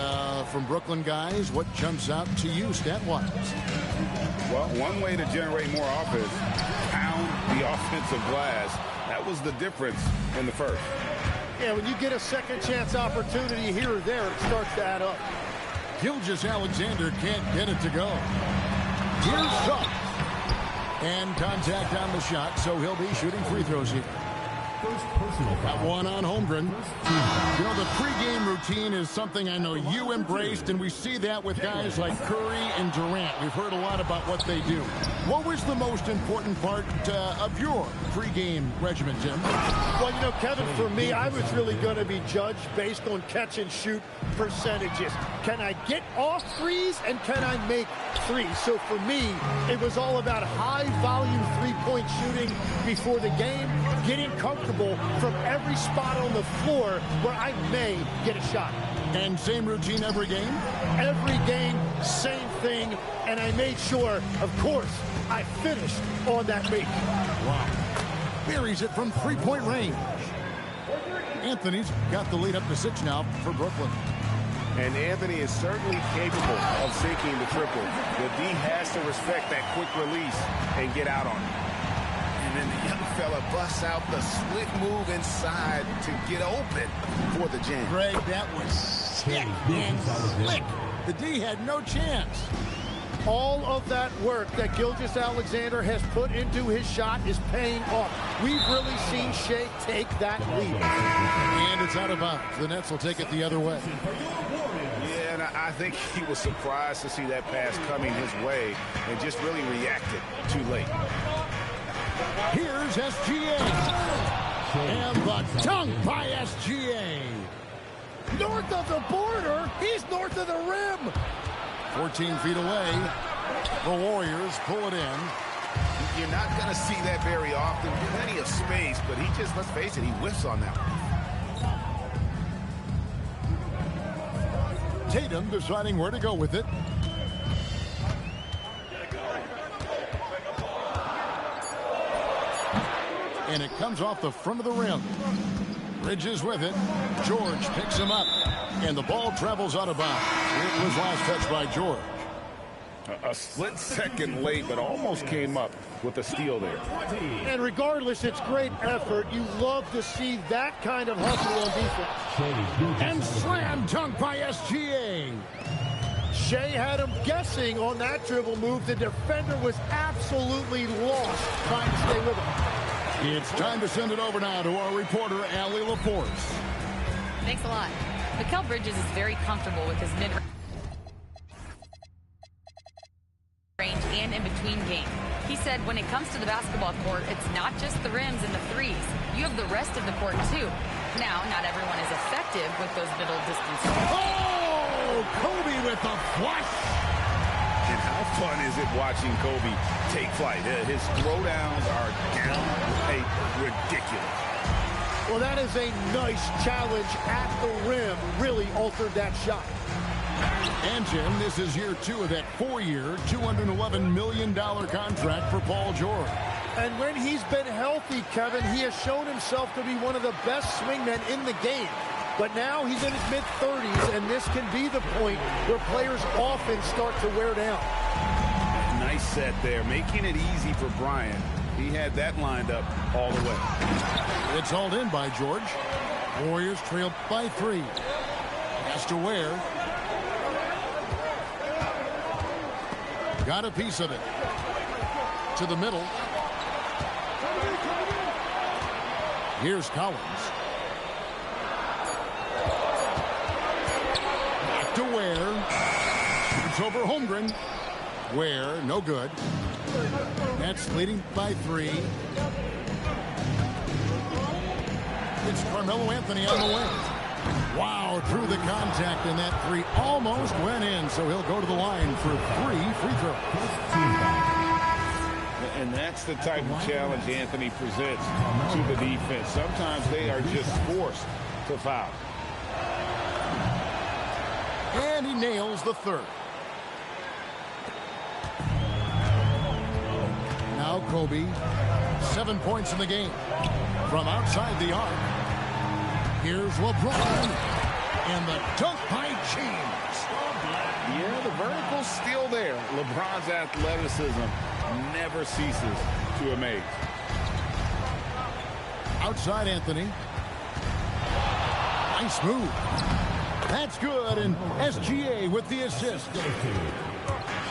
A: from Brooklyn guys, what jumps out to you stat-wise?
B: Well, one way to generate more offense, pound the offensive glass. That was the difference in the first.
C: Yeah, when you get a second chance opportunity here or there, it starts to add up.
A: Gilgeous-Alexander can't get it to go. Here's Suggs. And contact on the shot, so he'll be shooting free throws here. Got one on Holmgren. You know, the pregame routine is something I know you embraced, and we see that with guys like Curry and Durant. We've heard a lot about what they do. What was the most important part of your pregame regimen, Jim?
C: Well, you know, Kevin, for me, I was really going to be judged based on catch-and-shoot percentages. Can I get off threes, and can I make threes? So for me, it was all about high-volume three-point shooting before the game, getting comfortable from every spot on the floor where I may get a shot.
A: And same routine every game?
C: Every game, same thing, and I made sure, of course, I finished on that make.
A: Wow. Buries it from three-point range. Anthony's got the lead up to 6 now for Brooklyn.
F: And Anthony is certainly capable of sinking the triple. The D has to respect that quick release and get out on it.
B: And then young fella busts out the slick move inside to get open for the jam.
A: Greg, that was sick and slick. The D had no chance.
C: All of that work that Gilgeous-Alexander has put into his shot is paying off. We've really seen Shea take that lead.
A: And it's out of bounds. The Nets will take it the other way.
B: Yeah, and I think he was surprised to see that pass coming his way and just really reacted too late.
A: Here's SGA. And the dunk by SGA.
C: North of the border, he's north of the rim.
A: 14 feet away. The Warriors pull it in.
B: You're not going to see that very often. Plenty of space, but he just, let's face it, he whiffs on that one.
A: Tatum deciding where to go with it. And it comes off the front of the rim. Bridges with it. George picks him up. And the ball travels out of bounds. It was last touched by George.
B: A split second late, but almost came up with a steal there.
C: And regardless, it's great effort. You love to see that kind of hustle on defense.
A: And slam dunk by SGA.
C: Shea had him guessing on that dribble move. The defender was absolutely lost trying to stay with him.
A: It's time to send it over now to our reporter, Allie LaForce.
E: Thanks a lot. Mikal Bridges is very comfortable with his mid-range and in-between game. He said when it comes to the basketball court, it's not just the rims and the threes. You have the rest of the court, too. Now, not everyone is effective with those middle distance.
A: Oh, Kobe with the flush.
B: And how fun is it watching Kobe take flight? His throwdowns are downright ridiculous.
C: Well, that is a nice challenge at the rim. Really altered that shot.
A: And, Jim, this is year 2 of that 4-year, $211 million contract for Paul George.
C: And when he's been healthy, Kevin, he has shown himself to be one of the best swingmen in the game. But now he's in his mid-30s, and this can be the point where players often start to wear down.
B: Nice set there, making it easy for Bryant. He had that lined up all the way.
A: It's hauled in by George. Warriors trailed by 3. Has to wear. Got a piece of it. To the middle. Here's Collins. Back to Ware. It's over Holmgren. Ware, no good. Nets leading by 3. It's Carmelo Anthony on the way. Wow, through the contact, and that 3 almost went in, so he'll go to the line for 3 free throws.
B: And that's the type of challenge Anthony presents to the defense. Sometimes they are just forced to foul.
A: And he nails the 3rd. Now Kobe, 7 points in the game. From outside the arc, here's LeBron, and the dunk by James.
B: Yeah, the vertical's still there. LeBron's athleticism never ceases to amaze.
A: Outside Anthony. Nice move. That's good, and SGA with the assist.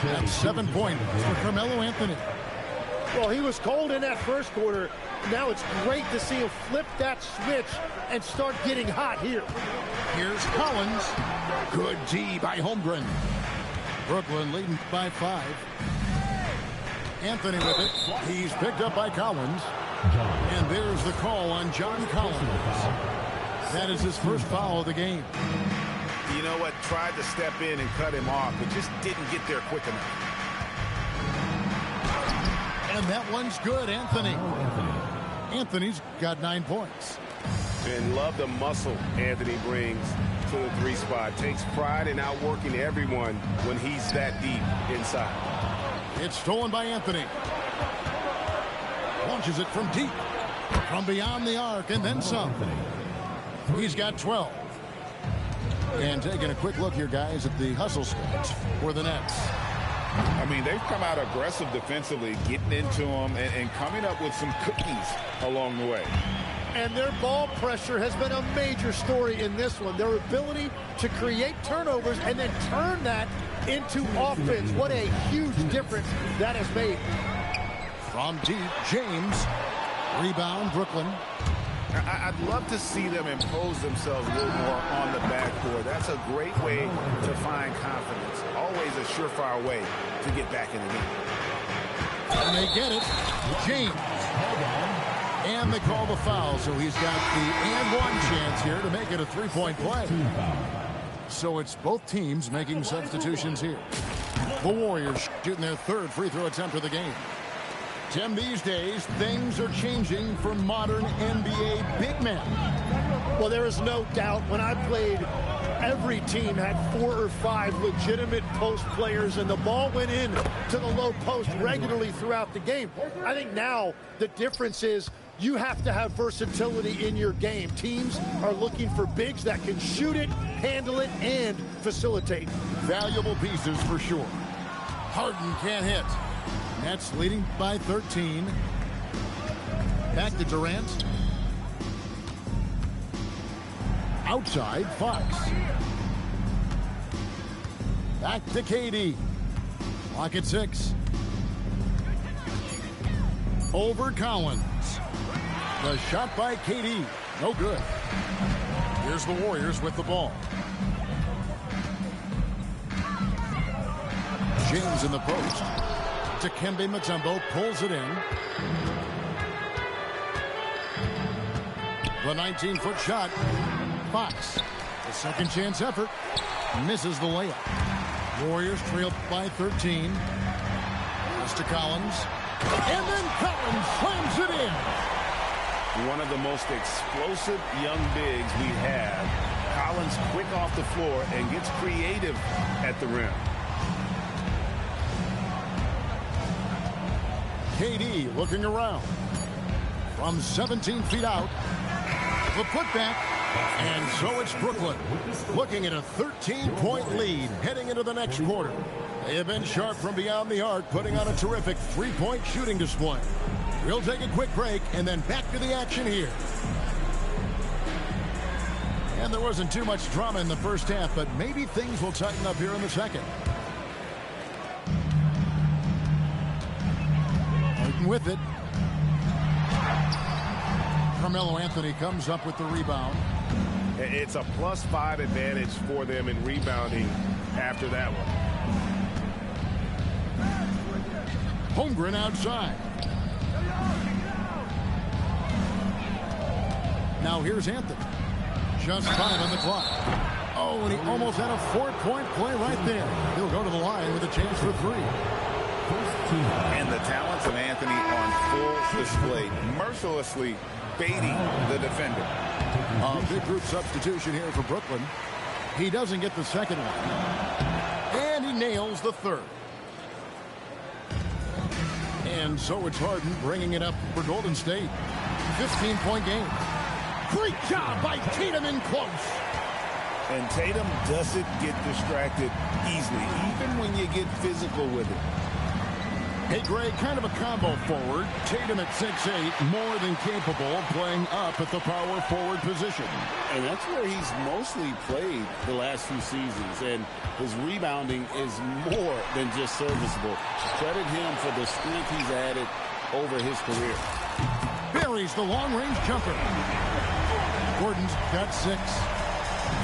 A: That's 7 points for Carmelo Anthony.
C: Well, he was cold in that first quarter. Now it's great to see him flip that switch and start getting hot here.
A: Here's Collins. Good D by Holmgren. Brooklyn leading by 5. Anthony with it. He's picked up by Collins. And there's the call on John Collins. That is his first foul of the game.
B: You know what? Tried to step in and cut him off, but just didn't get there quick enough.
A: And that one's good, Anthony. Anthony's got 9 points.
F: And love the muscle Anthony brings to the 3 spot. Takes pride in outworking everyone when he's that deep inside.
A: It's stolen by Anthony. Launches it from deep. From beyond the arc and then some. He's got 12. And taking a quick look here, guys, at the hustle stats for the Nets.
B: I mean, they've come out aggressive defensively, getting into them and coming up with some cookies along the way.
C: And their ball pressure has been a major story in this one. Their ability to create turnovers and then turn that into offense. What a huge difference that has made.
A: From deep, James. Rebound, Brooklyn.
B: I'd love to see them impose themselves a little more on the backboard. That's a great way to find confidence. Always a surefire way to get back in the game.
A: And they get it. James. And they call the foul, so he's got the and one chance here to make it a three-point play. So it's both teams making substitutions here. The Warriors shooting their third free throw attempt of the game. Tim, these days, things are changing for modern NBA big men.
C: Well, there is no doubt when I played, every team had 4 or 5 legitimate post players, and the ball went in to the low post regularly throughout the game. I think now the difference is you have to have versatility in your game. Teams are looking for bigs that can shoot it, handle it, and facilitate.
A: Valuable pieces for sure. Harden can't hit. Nets leading by 13. Back to Durant. Outside, Fox. Back to KD. Clock at 6. Over Collins. The shot by KD. No good. Here's the Warriors with the ball. James in the post. Dikembe Mutombo pulls it in. The 19-foot shot. Fox. The second chance effort. Misses the layup. Warriors trail by 13. Pass to Collins. And then Collins slams it in.
B: One of the most explosive young bigs we have. Collins quick off the floor and gets creative at the rim.
A: KD looking around. From 17 feet out. The putback. And so it's Brooklyn looking at a 13-point lead heading into the next quarter. They have been sharp from beyond the arc, putting on a terrific three-point shooting display. We'll take a quick break and then back to the action here. And there wasn't too much drama in the first half, but maybe things will tighten up here in the second. Harden with it. Carmelo Anthony comes up with the rebound.
F: It's a +5 advantage for them in rebounding after that one.
A: Holmgren outside. Now here's Anthony. Just 5 on the clock. Oh, and he almost had a 4-point play right there. He'll go to the line with a chance for 3.
B: And the talents of Anthony on full display, mercilessly baiting the defender.
A: A big group substitution here for Brooklyn. He doesn't get the second one. And he nails the third. And so it's Harden bringing it up for Golden State. 15-point game. Great job by Tatum in close.
B: And Tatum doesn't get distracted easily, even when you get physical with it.
A: Hey, Greg, kind of a combo forward. Tatum at 6'8", more than capable of playing up at the power forward position.
D: And that's where he's mostly played the last few seasons. And his rebounding is more than just serviceable. Credit him for the strength he's added over his career.
A: Buries the long-range jumper. Gordon's got 6.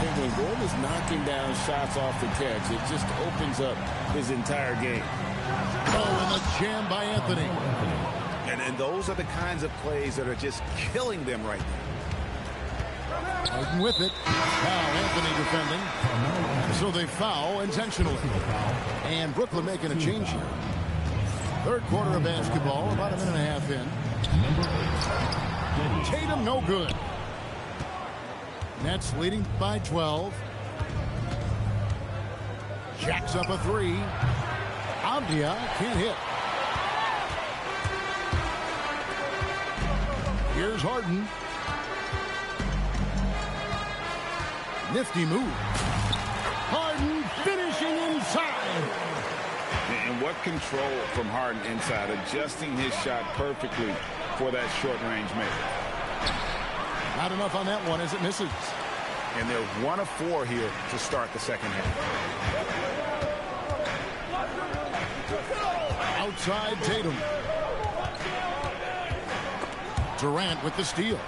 D: And when Gordon is knocking down shots off the catch, it just opens up his entire game.
A: Oh, and the jam by Anthony.
B: And those are the kinds of plays that are just killing them right now.
A: Harden with it. Now Anthony defending. So they foul intentionally. And Brooklyn making a change here. Third quarter of basketball, about a minute and a half in. Tatum no good. Nets leading by 12. Jacks up a 3. Avdia can't hit. Here's Harden. Nifty move. Harden finishing inside.
B: And And what control from Harden inside, adjusting his shot perfectly for that short-range make.
A: Not enough on that one as it misses.
B: And they're 1 of 4 here to start the second half.
A: Outside Tatum. Durant with the steal.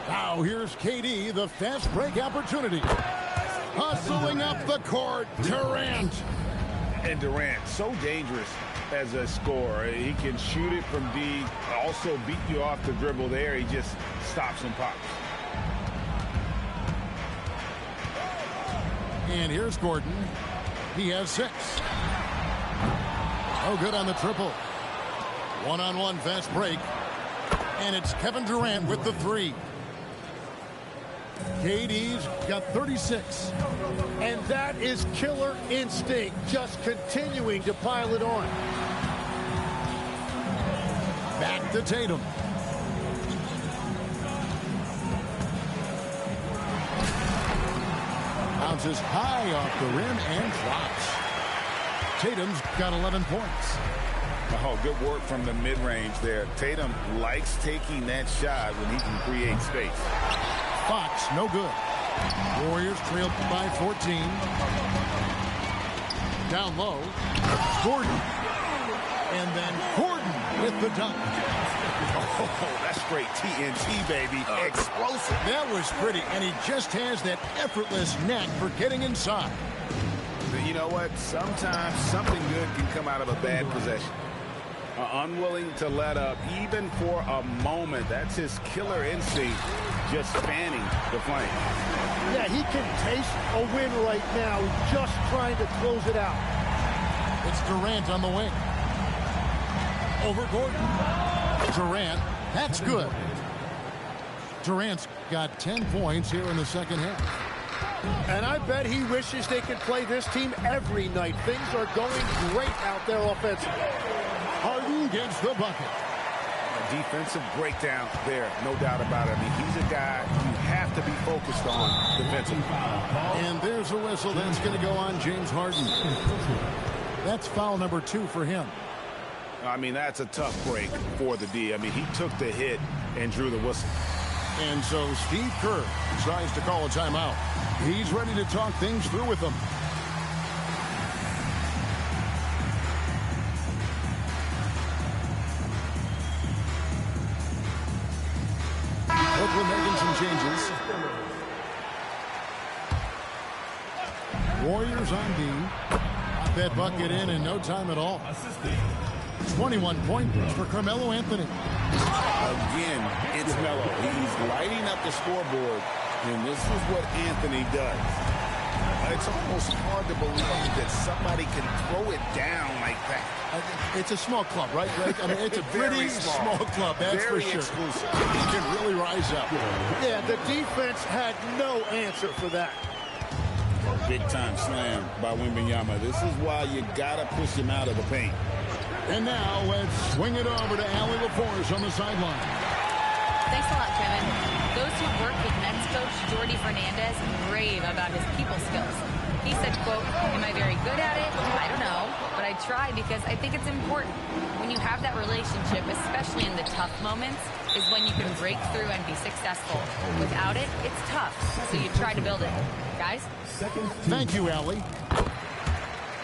A: Now here's KD, the fast break opportunity. Hustling up the court, Durant.
B: And Durant, so dangerous as a scorer. He can shoot it from deep, also beat you off the dribble there. He just stops and pops.
A: And here's Gordon. He has 6. Oh, good on the triple. One-on-one fast break. And it's Kevin Durant with the 3. KD's got 36.
C: And that is killer instinct, just continuing to pile it on.
A: Back to Tatum. Bounces high off the rim and drops. Tatum's got 11 points.
B: Oh, good work from the mid-range there. Tatum likes taking that shot when he can create space.
A: Fox, no good. Warriors trail by 14. Down low. Gordon. And then Gordon with the dunk.
B: Oh, that's straight TNT, baby. Explosive.
A: That was pretty, and he just has that effortless knack for getting inside.
B: But you know what? Sometimes something good can come out of a bad possession. Unwilling to let up, even for a moment. That's his killer instinct, just fanning the flame.
C: Yeah, he can taste a win right now, just trying to close it out.
A: It's Durant on the wing. Over Gordon. Durant, that's good. Durant's got 10 points here in the second half.
C: And I bet he wishes they could play this team every night. Things are going great out there offensively.
A: Harden gets the bucket.
B: A defensive breakdown there, no doubt about it. I mean, he's a guy you have to be focused on defensively.
A: And there's a whistle that's going to go on James Harden. That's foul number 2 for him.
B: I mean, that's a tough break for the D. I mean, he took the hit and drew the whistle.
A: And so Steve Kerr decides to call a timeout. He's ready to talk things through with them. Brooklyn making some changes. Warriors on D. Got that bucket in no time at all. 21 points for Carmelo Anthony.
B: Again, it's Melo. He's lighting up the scoreboard, and this is what Anthony does. It's almost hard to believe that somebody can throw it down like that.
A: It's a small club, right, Greg? I mean, it's a pretty small club, that's
B: very
A: for sure.
B: exclusive.
A: He can really rise up.
C: Yeah, the defense had no answer for that.
D: Big-time slam by Wembanyama. This is why you got to push him out of the paint.
A: And now let's swing it over to Allie LaForce on the sideline.
E: Thanks a lot, Kevin. Those who work with Nets coach Jordi Fernandez rave about his people skills. He said, quote, "Am I very good at it? I don't know, but I try because I think it's important. When you have that relationship, especially in the tough moments, is when you can break through and be successful. Without it, it's tough, so you try to build it. Guys?"
A: Thank you, Allie.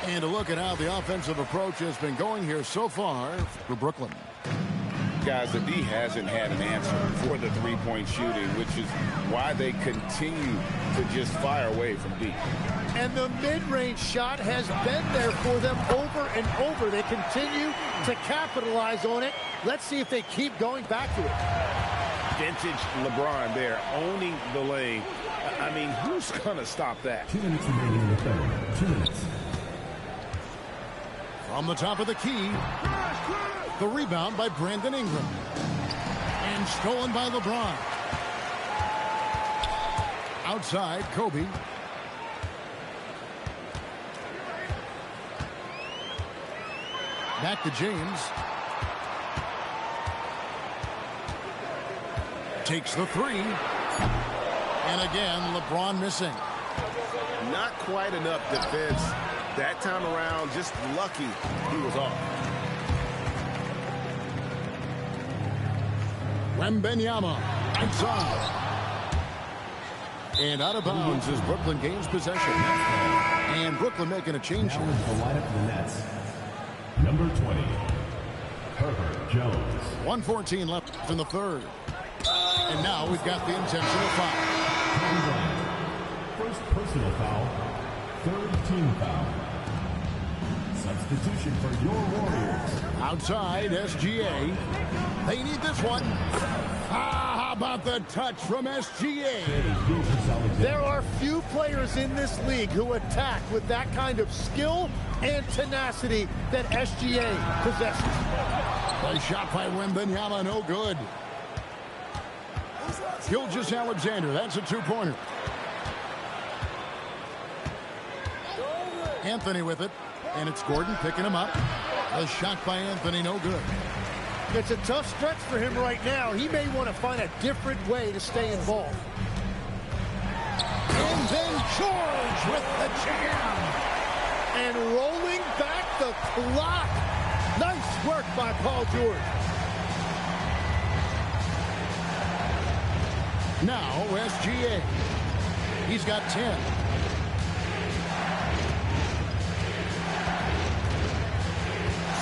A: And a look at how the offensive approach has been going here so far for Brooklyn.
B: Guys, the D hasn't had an answer for the three-point shooting, which is why they continue to just fire away from deep.
C: And the mid-range shot has been there for them over and over. They continue to capitalize on it. Let's see if they keep going back to it.
B: Vintage LeBron there, owning the lane. I mean, who's going to stop that?
G: 2 minutes remaining in the third. 2 minutes.
A: From the top of the key, the rebound by Brandon Ingram. And stolen by LeBron. Outside, Kobe. Back to James. Takes the 3. And again, LeBron missing.
B: Not quite enough defense
F: That time around, just lucky he was off.
A: Wembanyama outside. And out of bounds as Brooklyn gains possession. And Brooklyn making a change here.
G: The lineup for the Nets. Number 20, Herbert Jones.
A: 1:14 left in the third. And now we've got the intentional foul.
G: First personal foul, third team foul. Substitution for your Warriors.
A: Outside, SGA. They need this one. How about the touch from SGA?
C: There are few players in this league who attack with that kind of skill and tenacity that SGA possesses.
A: A shot by Wembanyama, no good. Gilgeous-Alexander, that's a two-pointer. Anthony with it, and it's Gordon picking him up. A shot by Anthony, no good.
C: It's a tough stretch for him right now. He may want to find a different way to stay involved.
A: And then George with the jam.
C: And rolling back the clock. Nice work by Paul George.
A: Now SGA. He's got 10.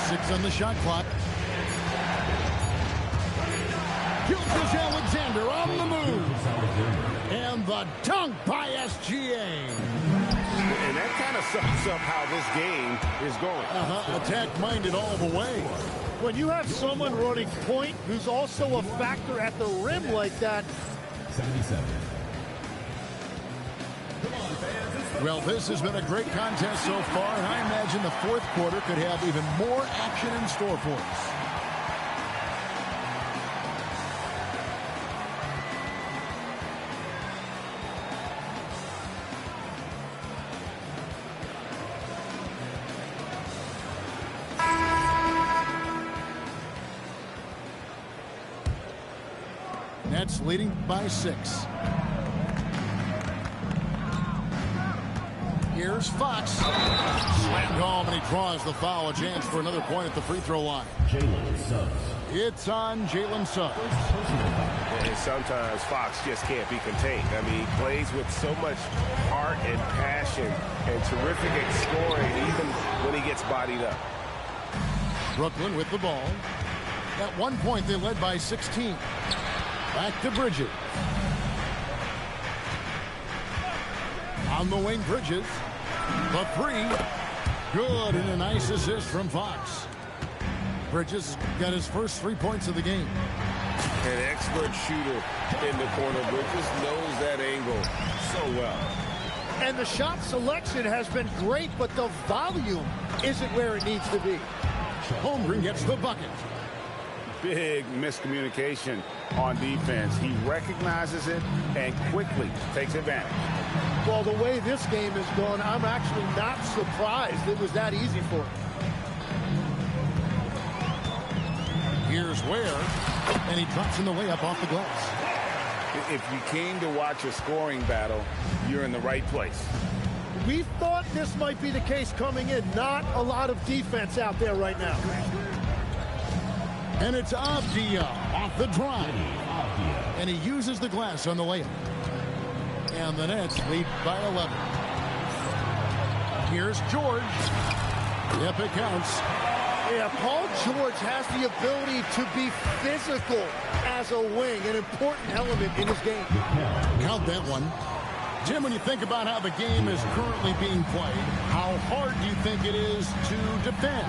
A: Six on the shot clock. Gilgeous-Alexander on the move. And the dunk by SGA.
F: And that kind of sums up how this game is going.
A: Attack-minded all the way.
C: When you have someone running point who's also a factor at the rim like that.
G: 77.
A: Well, this has been a great contest so far, and I imagine the fourth quarter could have even more action in store for us. Nets leading by 6. Here's Fox. Slammed home, and he draws the foul. A chance for another point at the free throw line.
G: Jalen Suggs.
A: It's on Jalen Suggs.
F: And sometimes Fox just can't be contained. I mean, he plays with so much heart and passion and terrific at scoring, even when he gets bodied up.
A: Brooklyn with the ball. At one point, they led by 16. Back to Bridges. On the wing, Bridges. The three. Good, and a nice assist from Fox. Bridges got his first 3 points of the game.
D: An expert shooter in the corner. Bridges knows that angle so well.
C: And the shot selection has been great, but the volume isn't where it needs to be.
A: Holmgren gets the bucket.
B: Big miscommunication on defense. He recognizes it and quickly takes advantage.
C: Well, the way this game has gone, I'm actually not surprised it was that easy for him.
A: Here's Ware, and he drops in the layup off the glass.
B: If you came to watch a scoring battle, you're in the right place.
C: We thought this might be the case coming in. Not a lot of defense out there right now.
A: And it's Avdia off the drive. And he uses the glass on the layup. And the Nets lead by 11. Here's George. Yep, it counts.
C: Yeah, Paul George has the ability to be physical as a wing, an important element in his game.
A: Count that one. Jim, when you think about how the game is currently being played, how hard do you think it is to defend?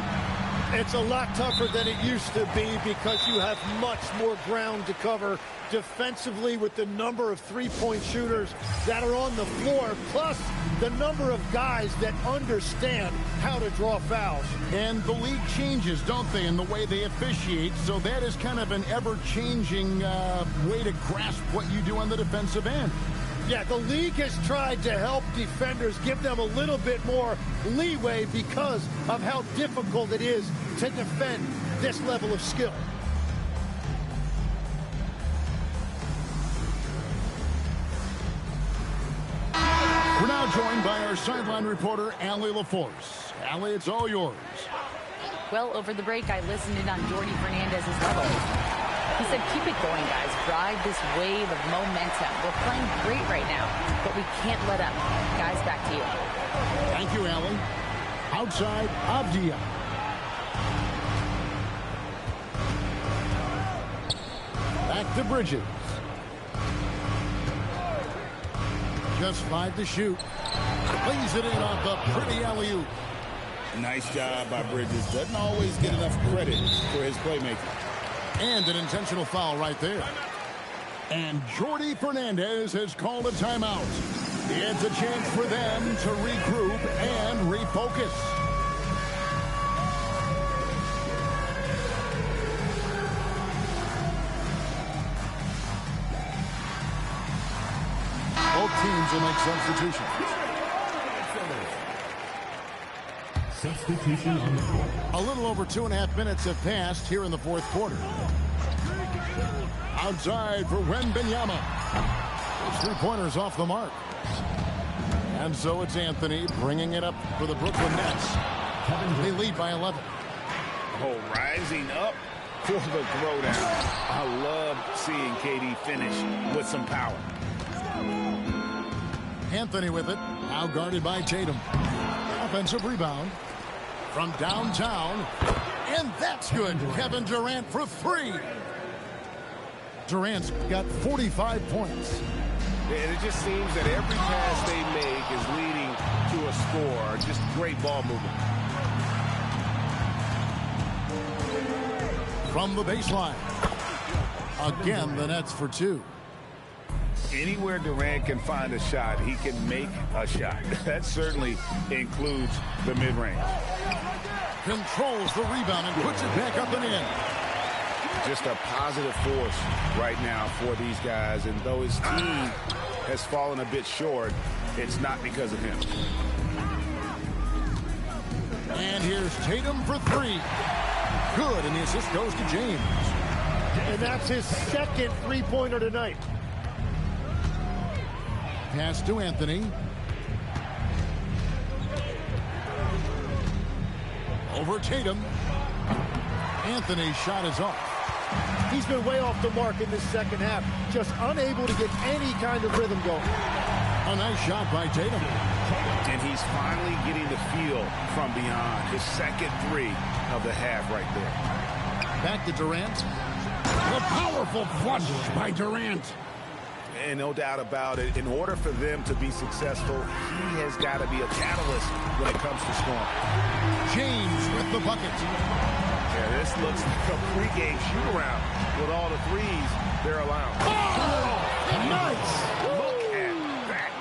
C: It's a lot tougher than it used to be because you have much more ground to cover defensively with the number of three-point shooters that are on the floor, plus the number of guys that understand how to draw fouls.
A: And the league changes, don't they, in the way they officiate, so that is kind of an ever-changing way to grasp what you do on the defensive end.
C: Yeah, the league has tried to help defenders, give them a little bit more leeway because of how difficult it is to defend this level of skill.
A: We're now joined by our sideline reporter, Allie LaForce. Allie, it's all yours.
E: Well, over the break, I listened in on Jordy Fernandez's level. He said, keep it going, guys. Ride this wave of momentum. We're playing great right now, but we can't let up. Guys, back to you.
A: Thank you, Allie. Outside, Avdia. Back to Bridges. Just 5 to shoot. Lays it in off the pretty alley-oop.
D: Nice job by Bridges. Doesn't always get enough credit for his playmaking.
A: And an intentional foul right there. And Jordy Fernandez has called a timeout. It's a chance for them to regroup and refocus. Both teams will make substitutions.
G: Substitution on the court.
A: A little over 2.5 minutes have passed here in the fourth quarter. Outside for Wembanyama. His three-pointer's off the mark. And so it's Anthony bringing it up for the Brooklyn Nets. They lead by 11.
B: Oh, rising up for the throwdown. I love seeing KD finish with some power.
A: Anthony with it. Now guarded by Tatum. Offensive rebound from downtown. And that's good. Kevin Durant for 3. Durant's got 45 points.
F: And it just seems that every pass they make is leading to a score. Just great ball movement.
A: From the baseline. Again, the Nets for 2.
B: Anywhere Durant can find a shot, he can make a shot. That certainly includes the mid-range.
A: Controls the rebound and puts it back up and in.
B: Just a positive force right now for these guys. And though his team has fallen a bit short, it's not because of him.
A: And here's Tatum for 3. Good, and the assist goes to James.
C: And that's his second three-pointer tonight.
A: Pass to Anthony. Over Tatum. Anthony's shot is off.
C: He's been way off the mark in this second half. Just unable to get any kind of rhythm going.
A: A nice shot by Tatum.
B: And he's finally getting the feel from beyond. His second 3 of the half right there.
A: Back to Durant. The powerful flush by Durant.
B: And no doubt about it, in order for them to be successful, he has got to be a catalyst when it comes to scoring.
A: James with the bucket.
F: Yeah, this looks like a pregame shoot-around with all the threes they're allowing.
A: Oh, nice.
F: Look at that.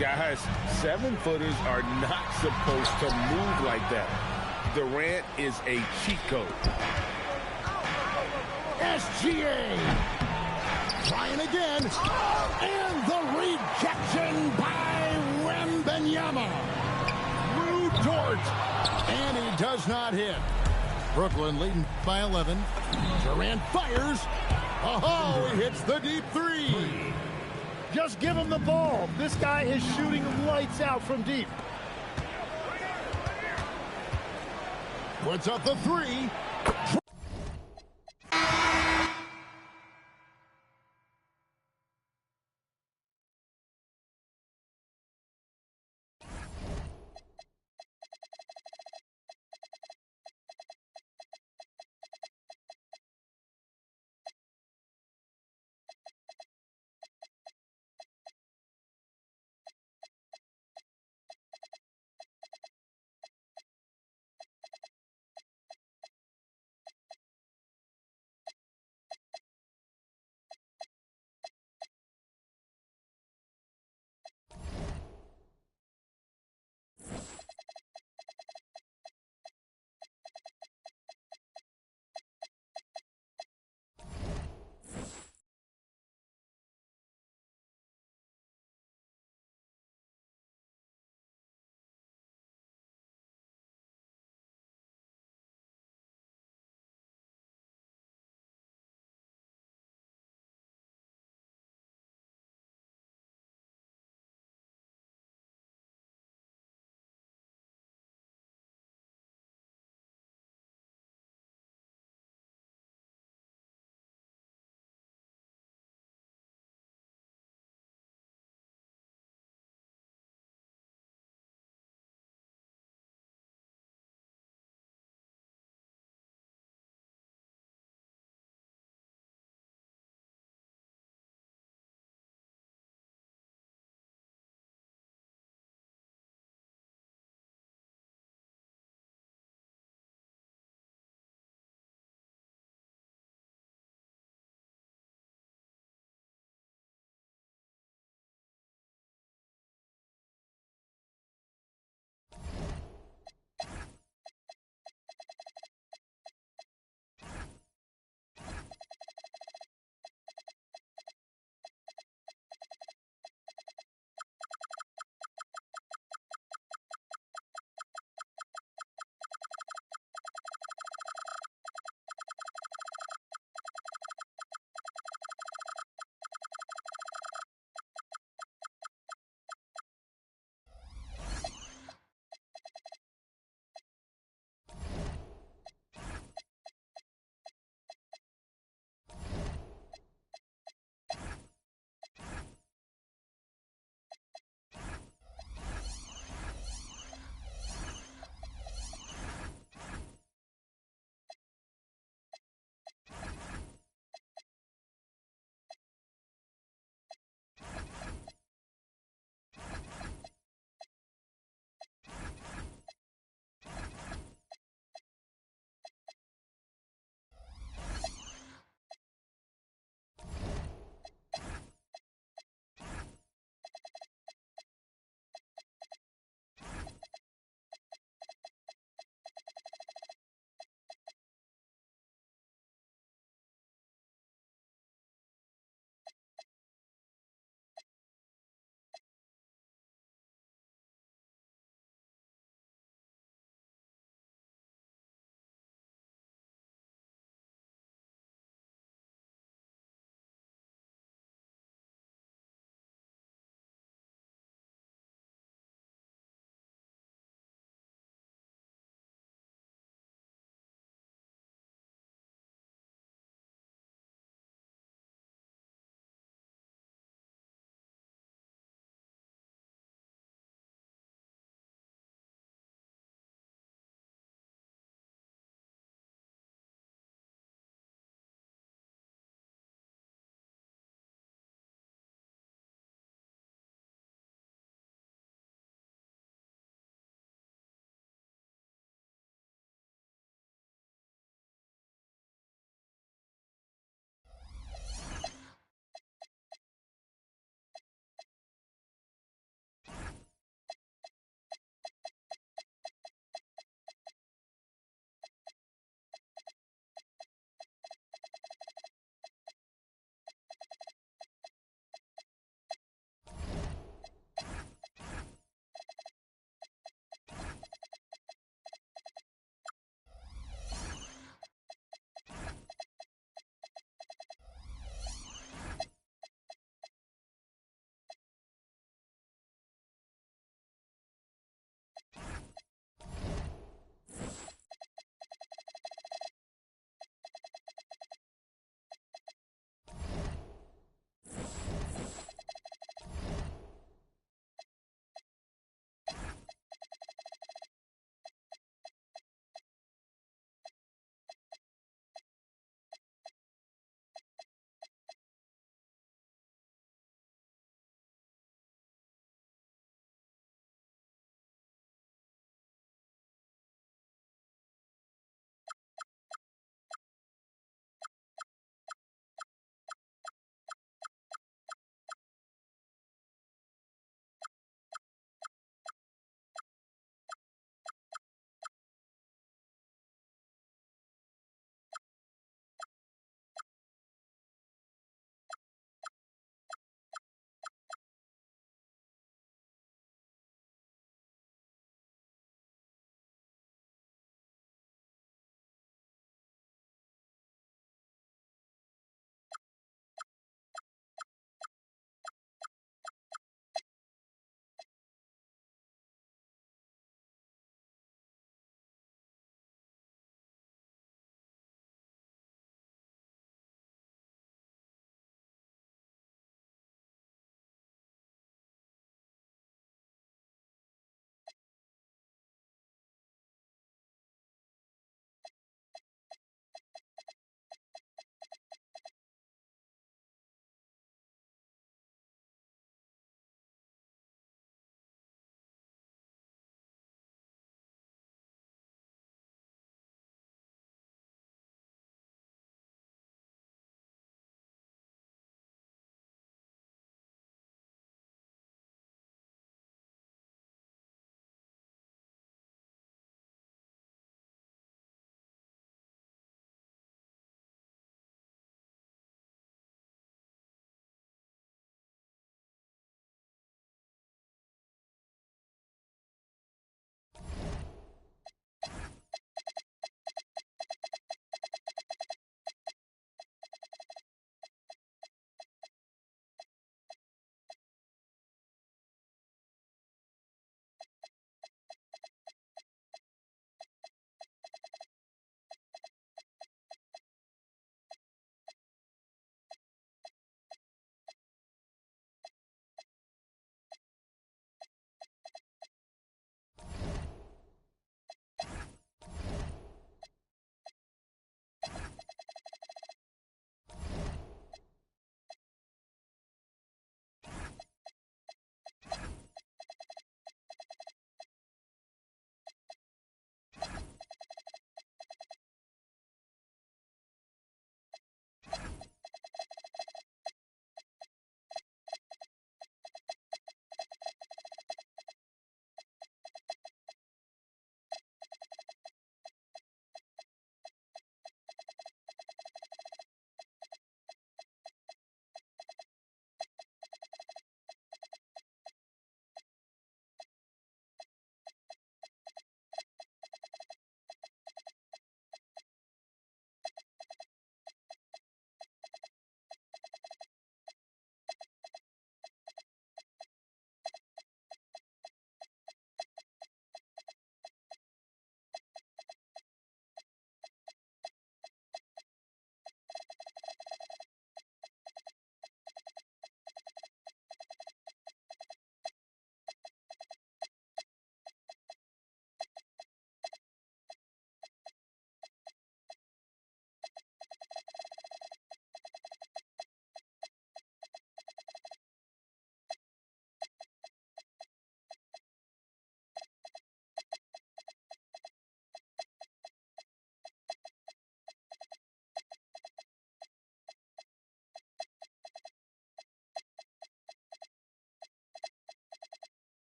B: Guys, 7-footers are not supposed to move like that. Durant is a cheat code.
A: SGA. Trying again. And the rejection by Wembanyama. Lou Dort. And he does not hit. Brooklyn leading by 11. Durant fires. Oh, he hits the deep 3.
C: Just give him the ball. This guy is shooting lights out from deep.
A: Puts up the 3.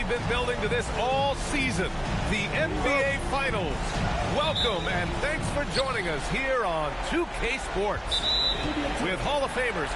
H: We've been building to this all season, the NBA Finals. Welcome and thanks for joining us here on 2K Sports with Hall of Famers.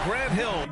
H: Grant Hill.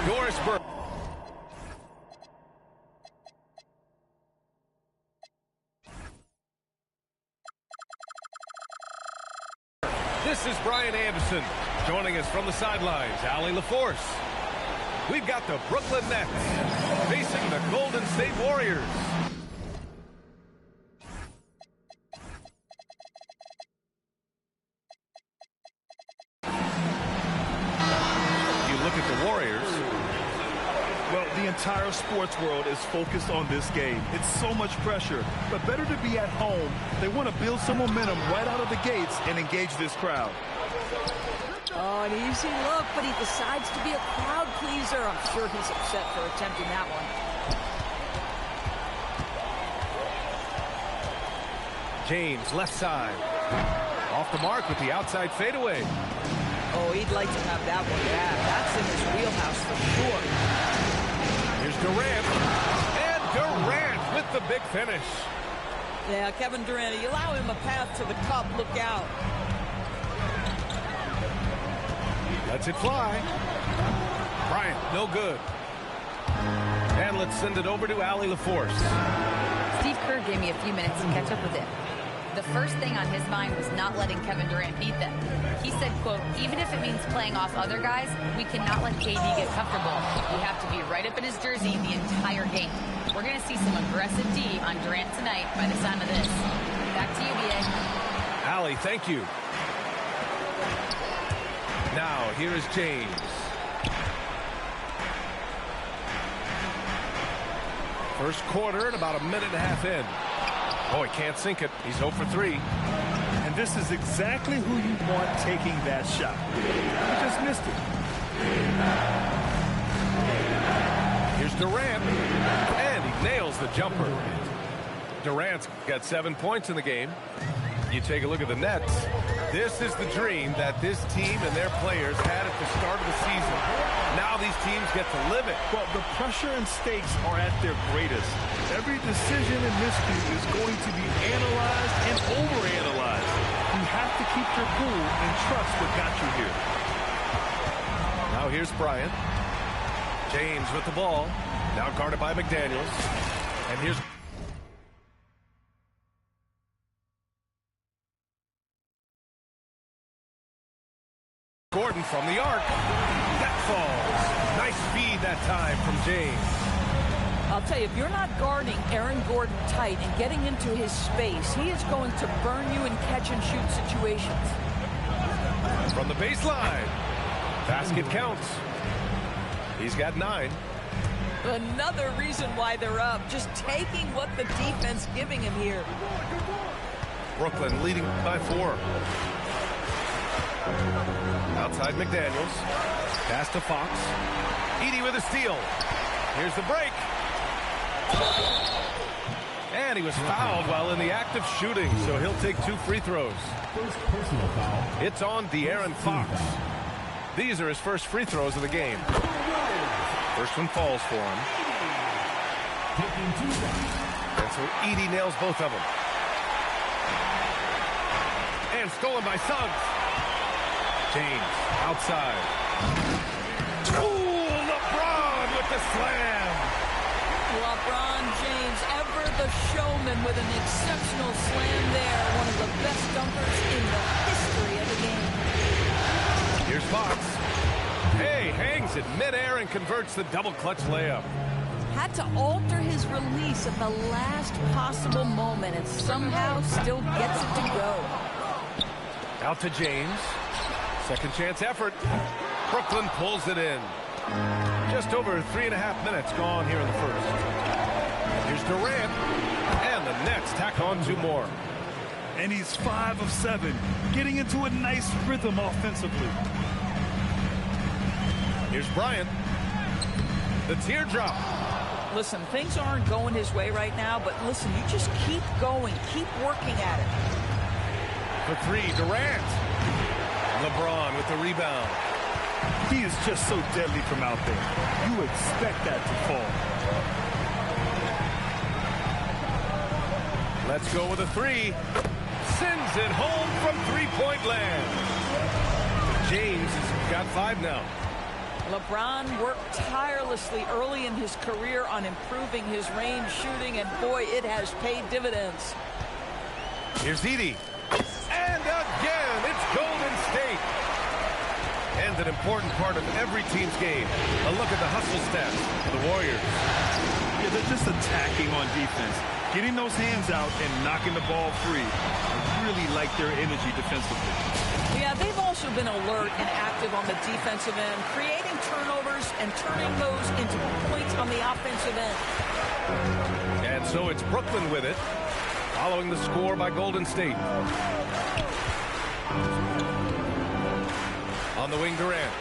H: Doris Burke. This is Brian Anderson. Joining us from the sidelines, Allie LaForce. We've got the Brooklyn Nets facing the Golden State Warriors. You look at the Warriors.
I: Well, the entire sports world is focused on this game. It's so much pressure, but better to be at home. They want to build some momentum right out of the gates and engage this crowd.
J: Oh, an easy look, but he decides to be a crowd pleaser. I'm sure he's upset for attempting that one.
H: James, left side. Off the mark with the outside fadeaway.
J: Oh, he'd like to have that one back. That's in his wheelhouse for sure.
H: Here's Durant. And Durant with the big finish.
J: Yeah, Kevin Durant, you allow him a path to the cup. Look out.
H: Lets it fly. Bryant, no good. And let's send it over to Allie LaForce.
E: Steve Kerr gave me a few minutes to catch up with it. The first thing on his mind was not letting Kevin Durant beat them. He said, quote, even if it means playing off other guys, we cannot let KD get comfortable. We have to be right up in his jersey the entire game. We're going to see some aggressive D on Durant tonight by the sound of this. Back to you, B.A.
H: Allie, thank you. Now, here is James. First quarter and about a minute and a half in. Oh, he can't sink it. He's 0 for 3.
I: And this is exactly who you want taking that shot. He just missed it.
H: Here's Durant. And he nails the jumper. Durant's got 7 points in the game. You take a look at the Nets. This is the dream that this team and their players had at the start of the season. Now these teams get to live it.
I: Well, the pressure and stakes are at their greatest. Every decision and miscue is going to be analyzed and overanalyzed. You have to keep your cool and trust what got you here.
H: Now here's Bryant. James with the ball. Now guarded by McDaniels. And here's Gordon from the arc. That falls. Nice feed that time from James.
J: I'll tell you, if you're not guarding Aaron Gordon tight and getting into his space, he is going to burn you in catch-and-shoot situations.
H: From the baseline. Basket counts. He's got 9.
J: Another reason why they're up. Just taking what the defense giving him here.
H: Brooklyn leading by 4. Outside McDaniels. Pass to Fox. Edey with a steal. Here's the break. And he was fouled while in the act of shooting, so he'll take 2 free throws. It's on De'Aaron Fox. These are his first free throws of the game. First one falls for him. And so Edey nails both of them. And stolen by Suggs. James outside. Ooh, LeBron with the slam.
J: LeBron James, ever the showman with an exceptional slam there. One of the best dunkers in the history of the game.
H: Here's Fox. Hey, hangs it midair and converts the double clutch layup.
J: Had to alter his release at the last possible moment and somehow still gets it to go.
H: Out to James. Second chance effort. Brooklyn pulls it in. Just over 3.5 minutes gone here in the first. Here's Durant. And the Nets tack on 2 more.
I: And he's 5 of 7, getting into a nice rhythm offensively.
H: Here's Bryant. The teardrop.
J: Listen, things aren't going his way right now, but listen, you just keep going, keep working at it.
H: For 3, Durant. LeBron with the rebound.
I: He is just so deadly from out there. You expect that to fall.
H: Let's go with a 3. Sends it home from 3-point land. James has got 5 now.
J: LeBron worked tirelessly early in his career on improving his range shooting, and boy, it has paid dividends.
H: Here's Edey. And again, it's Golden State. And an important part of every team's game. A look at the hustle stats for the Warriors.
I: Yeah, they're just attacking on defense. Getting those hands out and knocking the ball free. I really like their energy defensively.
J: Yeah, they've also been alert and active on the defensive end, creating turnovers and turning those into points on the offensive end.
H: And so it's Brooklyn with it, following the score by Golden State. On the wing, Durant.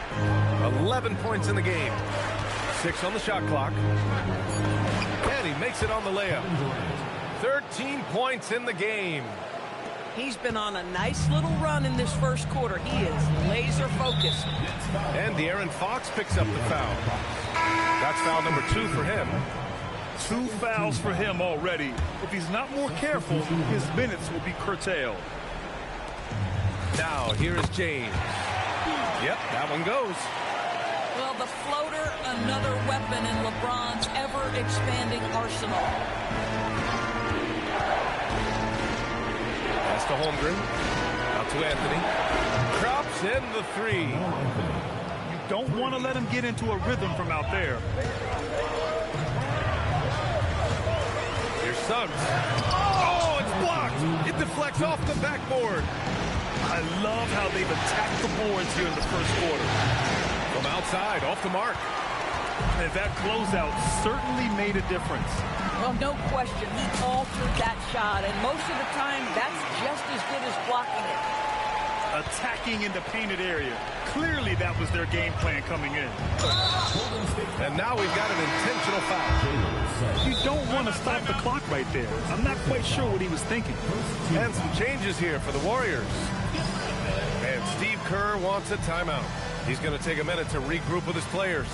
H: 11 points in the game. 6 on the shot clock. And he makes it on the layup. 13 points in the game.
J: He's been on a nice little run in this first quarter. He is laser focused.
H: And De'Aaron Fox picks up the foul. That's foul number 2 for him.
I: 2 fouls for him already. If he's not more careful, his minutes will be curtailed.
H: Now, here is James. Yep, that one goes.
J: Well, the floater, another weapon in LeBron's ever-expanding arsenal.
H: Pass to Holmgren. Out to Anthony. Drops in the three.
I: You don't want to let him get into a rhythm from out there.
H: Here's Suggs. Oh, it's blocked. It deflects off the backboard.
I: I love how they've attacked the boards here in the first quarter.
H: From outside, off the mark.
I: And that closeout certainly made a difference.
J: Well, no question, he altered that shot, and most of the time, that's just as good as blocking it.
I: Attacking in the painted area. Clearly, that was their game plan coming in.
H: And now we've got an intentional foul.
I: You don't want to stop the clock right there. I'm not quite sure what he was thinking.
H: And some changes here for the Warriors. And Steve Kerr wants a timeout. He's going to take a minute to regroup with his players.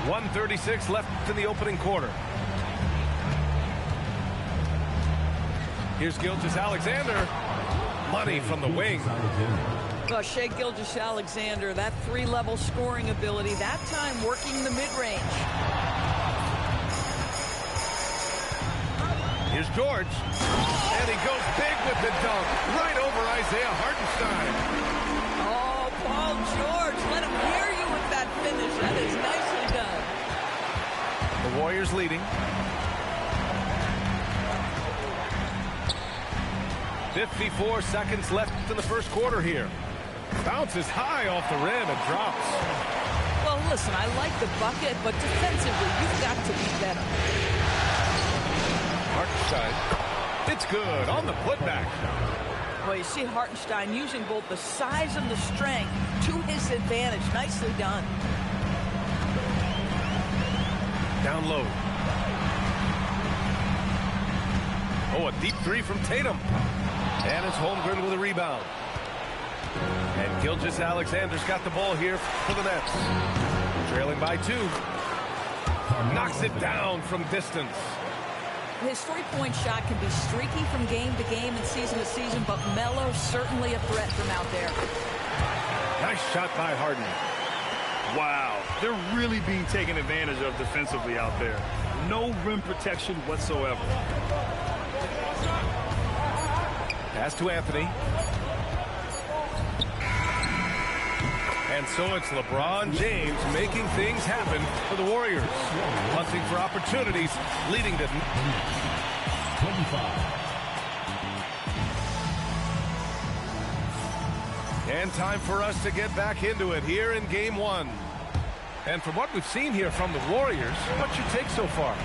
H: .136 left in the opening quarter. Here's Gilgeous-Alexander. Money from the wing.
J: Well, Shai Gilgeous-Alexander, that three-level scoring ability, that time working the mid-range.
H: Here's George. And he goes big with the dunk. Right over Isaiah Hartenstein.
J: Oh, Paul George, let him hear you with that finish. That is nicely done.
H: The Warriors leading. 54 seconds left in the first quarter here. Bounces high off the rim and drops.
J: Well, listen, I like the bucket, but defensively, you've got to be better.
H: Hartenstein. It's good on the putback.
J: Well, you see Hartenstein using both the size and the strength to his advantage. Nicely done.
H: Down low. Oh, a deep three from Tatum. And it's Holmgren with a rebound. And Gilgeous-Alexander's got the ball here for the Nets. Trailing by 2. Knocks it down from distance.
J: His three-point shot can be streaky from game to game and season to season, but Melo certainly a threat from out there.
H: Nice shot by Harden.
I: Wow, they're really being taken advantage of defensively out there. No rim protection whatsoever.
H: Pass to Anthony. And so it's LeBron James making things happen for the Warriors. Hunting for opportunities, leading to
G: 25.
H: And time for us to get back into it here in Game 1. And from what we've seen here from the Warriors, what's your take so far?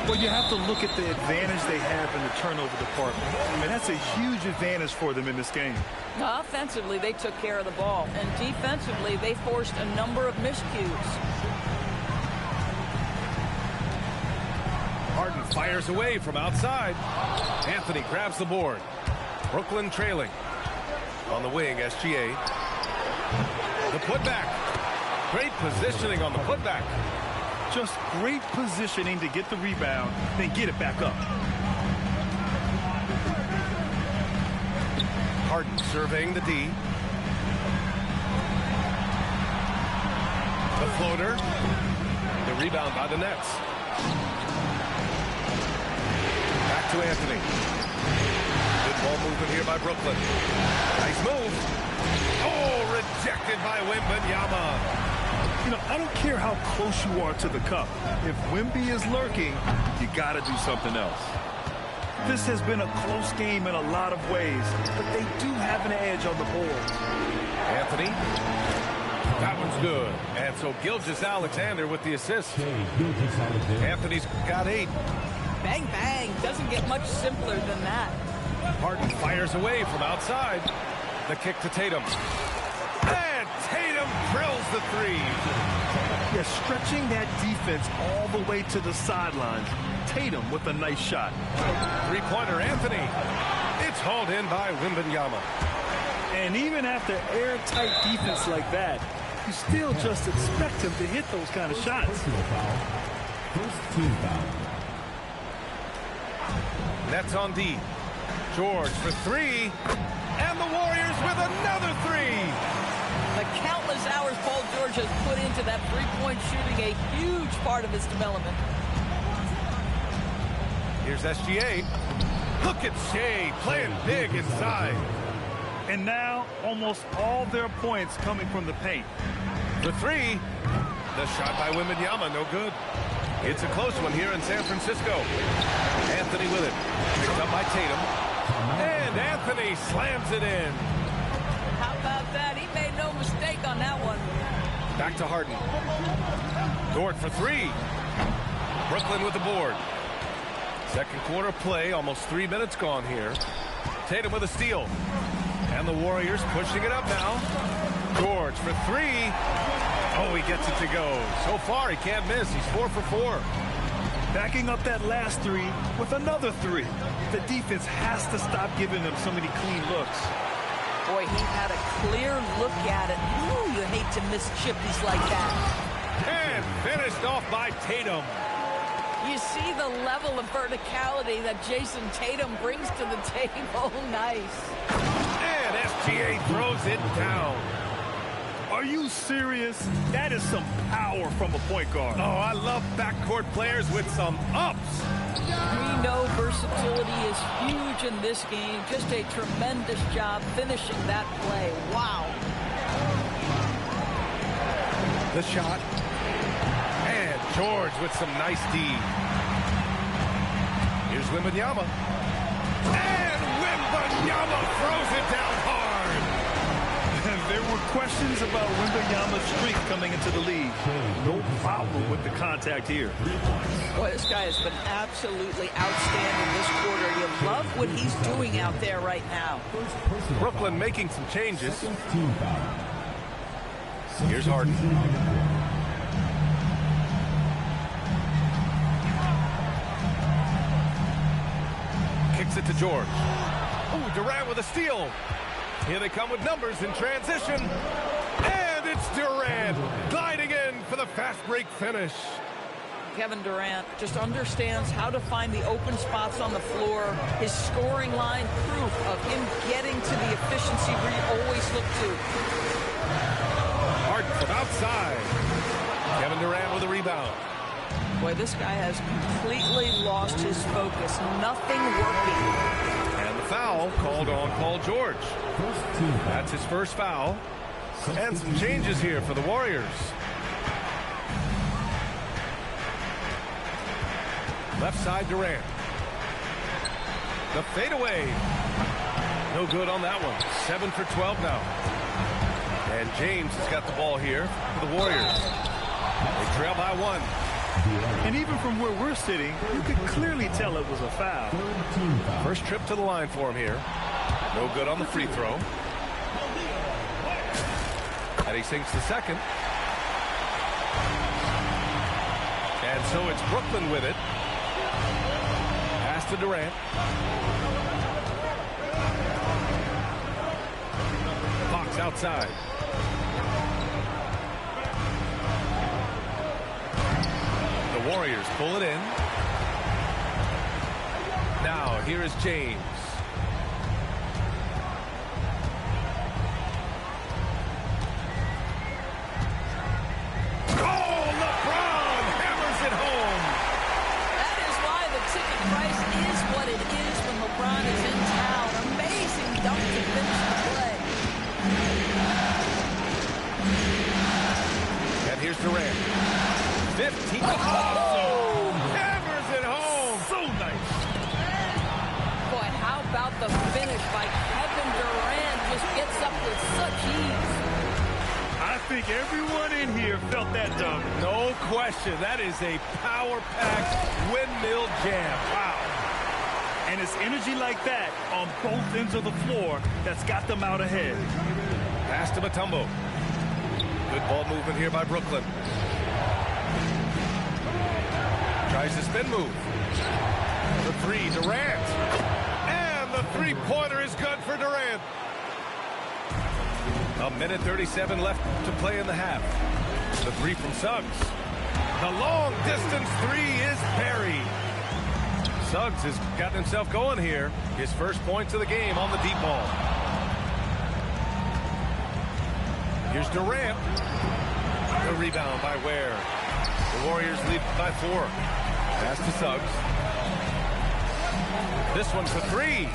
I: Well, you have to look at the advantage they have in the turnover department. I mean, that's a huge advantage for them in this game.
J: Now, offensively, they took care of the ball, and defensively, they forced a number of miscues.
H: Harden fires away from outside. Anthony grabs the board. Brooklyn trailing. On the wing, SGA. The putback. Great positioning on the putback.
I: Just great positioning to get the rebound, then get it back up.
H: Harden surveying the D. The floater. The rebound by the Nets. Back to Anthony. Good ball movement here by Brooklyn. Nice move. Oh, rejected by Wembanyama.
I: You know, I don't care how close you are to the cup. If Wemby is lurking, you got to do something else. This has been a close game in a lot of ways, but they do have an edge on the board.
H: Anthony. That one's good. And so Gilgeous-Alexander with the assist. Anthony's got 8.
J: Bang, bang. Doesn't get much simpler than that.
H: Harden fires away from outside. The kick to Tatum. And Tatum drills the 3.
I: Yeah, stretching that defense all the way to the sidelines. Tatum with a nice shot.
H: Three-pointer Anthony. It's hauled in by Wembanyama.
I: And even after airtight defense like that, you still just expect him to hit those kind of shots.
G: First team foul.
H: Nets on D. George for 3. And And the Warriors with another three.
J: The countless hours Paul George has put into that three-point shooting, a huge part of his development.
H: Here's SGA. Look at Shea playing big inside.
I: And now, almost all their points coming from the paint.
H: The three. The shot by Wembanyama, no good. It's a close one here in San Francisco. Anthony with it. Picked up by Tatum. And Anthony slams it in.
J: How about that? He made no mistake on that one.
H: Back to Harden. Dort for three. Brooklyn with the board. Second quarter play, almost 3 minutes gone here. Tatum with a steal. And the Warriors pushing it up now. George for three. Oh, he gets it to go. So far, he can't miss. He's 4 for 4.
I: Backing up that last three with another three. The defense has to stop giving them so many clean looks.
J: Boy, he had a clear look at it. Ooh, you hate to miss chippies like that.
H: And finished off by Tatum.
J: You see the level of verticality that Jason Tatum brings to the table. Nice.
H: And SGA throws it down.
I: Are you serious? That is some power from a point guard.
H: Oh, I love backcourt players with some ups.
J: We know versatility is huge in this game. Just a tremendous job finishing that play. Wow.
H: The shot. And George with some nice D. Here's Wembanyama. And Wembanyama throws it down hard.
I: There were questions about Wembanyama's strength coming into the league. No problem with the contact here.
J: Boy, this guy has been absolutely outstanding this quarter. You love what he's doing out there right now.
H: Brooklyn making some changes. Here's Harden. Kicks it to George. Ooh, Durant with a steal. Here they come with numbers in transition. And it's Durant gliding in for the fast break finish.
J: Kevin Durant just understands how to find the open spots on the floor. His scoring line, proof of him getting to the efficiency where you always look to.
H: Harden from outside. Kevin Durant with a rebound.
J: Boy, this guy has completely lost his focus. Nothing working.
H: And the foul called on Paul George. That's his first foul. And some changes here for the Warriors. Left side Durant. The fadeaway. No good on that one. 7 for 12 now. And James has got the ball here for the Warriors. They trail by 1.
I: And even from where we're sitting, you could clearly tell it was a foul.
H: First trip to the line for him here. No good on the free throw. And he sinks the second. And so it's Brooklyn with it. Pass to Durant. Fox outside. The Warriors pull it in. Now here is James. Here's Durant. 15. Oh! Hammers it home. So nice.
J: Boy, how about the finish by Kevin Durant? Just gets up with such ease.
I: I think everyone in here felt that dunk.
H: No question. That is a power-packed windmill jam. Wow.
I: And it's energy like that on both ends of the floor that's got them out ahead.
H: Pass to Mutombo. Good ball movement here by Brooklyn. Tries the spin move. The three, Durant. And the three-pointer is good for Durant. A minute 37 left to play in the half. The three from Suggs. The long-distance three is buried. Suggs has gotten himself going here. His first points of the game on the deep ball. Here's Durant. The rebound by Ware. The Warriors lead by 4. Pass to Suggs. This one for 3.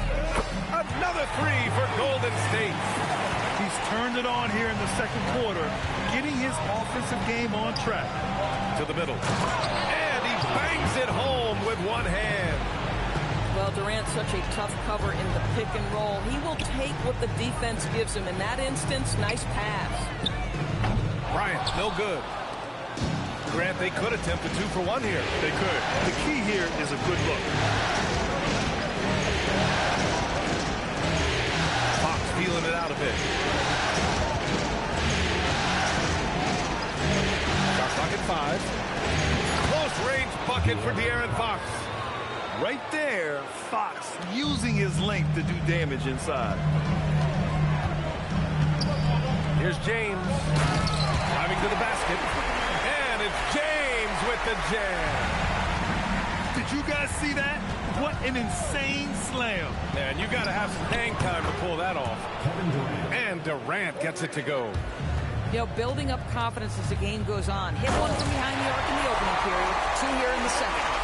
H: Another 3 for Golden State.
I: He's turned it on here in the second quarter, getting his offensive game on track.
H: To the middle. And he bangs it home with one hand.
J: Well, Durant's such a tough cover in the pick and roll. He will take what the defense gives him. In that instance, nice pass.
H: Bryant, no good. Grant, they could attempt a 2-for-1 here.
I: They could. The key here is a good look.
H: Fox feeling it out a bit. Shot clock at 5. Close range bucket for De'Aaron Fox.
I: Right there, Fox using his length to do damage inside.
H: Here's James. Driving to the basket. And it's James with the jam.
I: Did you guys see that? What an insane slam.
H: Man, you got to have some hang time to pull that off. And Durant gets it to go.
J: You know, building up confidence as the game goes on. Hit one from behind the arc in the opening period. 2 here in the second.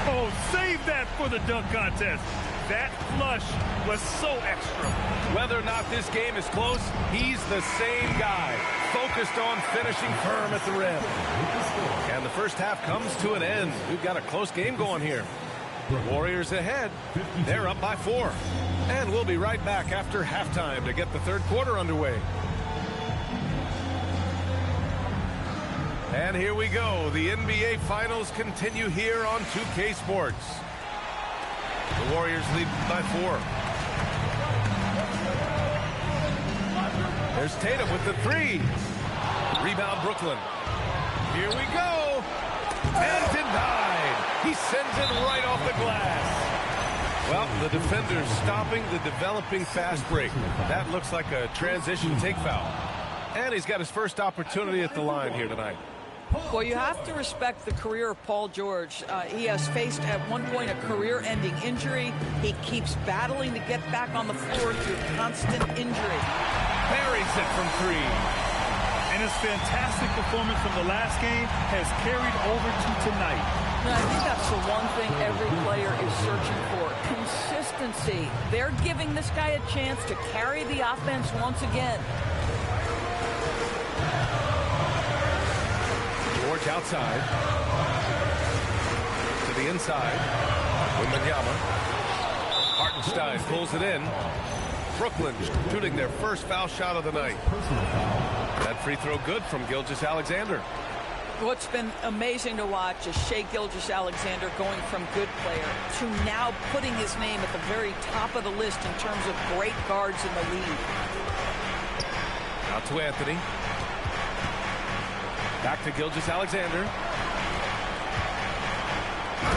I: Oh, save that for the dunk contest. That flush was so extra.
H: Whether or not this game is close, he's the same guy, focused on finishing firm at the rim. And the first half comes to an end. We've got a close game going here. Warriors ahead. They're up by 4. And we'll be right back after halftime to get the third quarter underway. And here we go. The NBA Finals continue here on 2K Sports. The Warriors lead by 4. There's Tatum with the 3. Rebound Brooklyn. Here we go. And denied. He sends it right off the glass. Well, the defender's stopping the developing fast break. That looks like a transition take foul. And he's got his first opportunity at the line here tonight.
J: Well, you have to respect the career of Paul George. He has faced at one point a career-ending injury. He keeps battling to get back on the floor through constant injury.
H: Buries it from 3.
I: And his fantastic performance from the last game has carried over to tonight.
J: And I think that's the one thing every player is searching for. Consistency. They're giving this guy a chance to carry the offense once again.
H: George outside. To the inside. Wembanyama. Hartenstein pulls it in. Brooklyn shooting their first foul shot of the night. That free throw good from Gilgeous-Alexander.
J: What's been amazing to watch is Shai Gilgeous-Alexander going from good player to now putting his name at the very top of the list in terms of great guards in the league.
H: Out to Anthony. Back to Gilgeous-Alexander.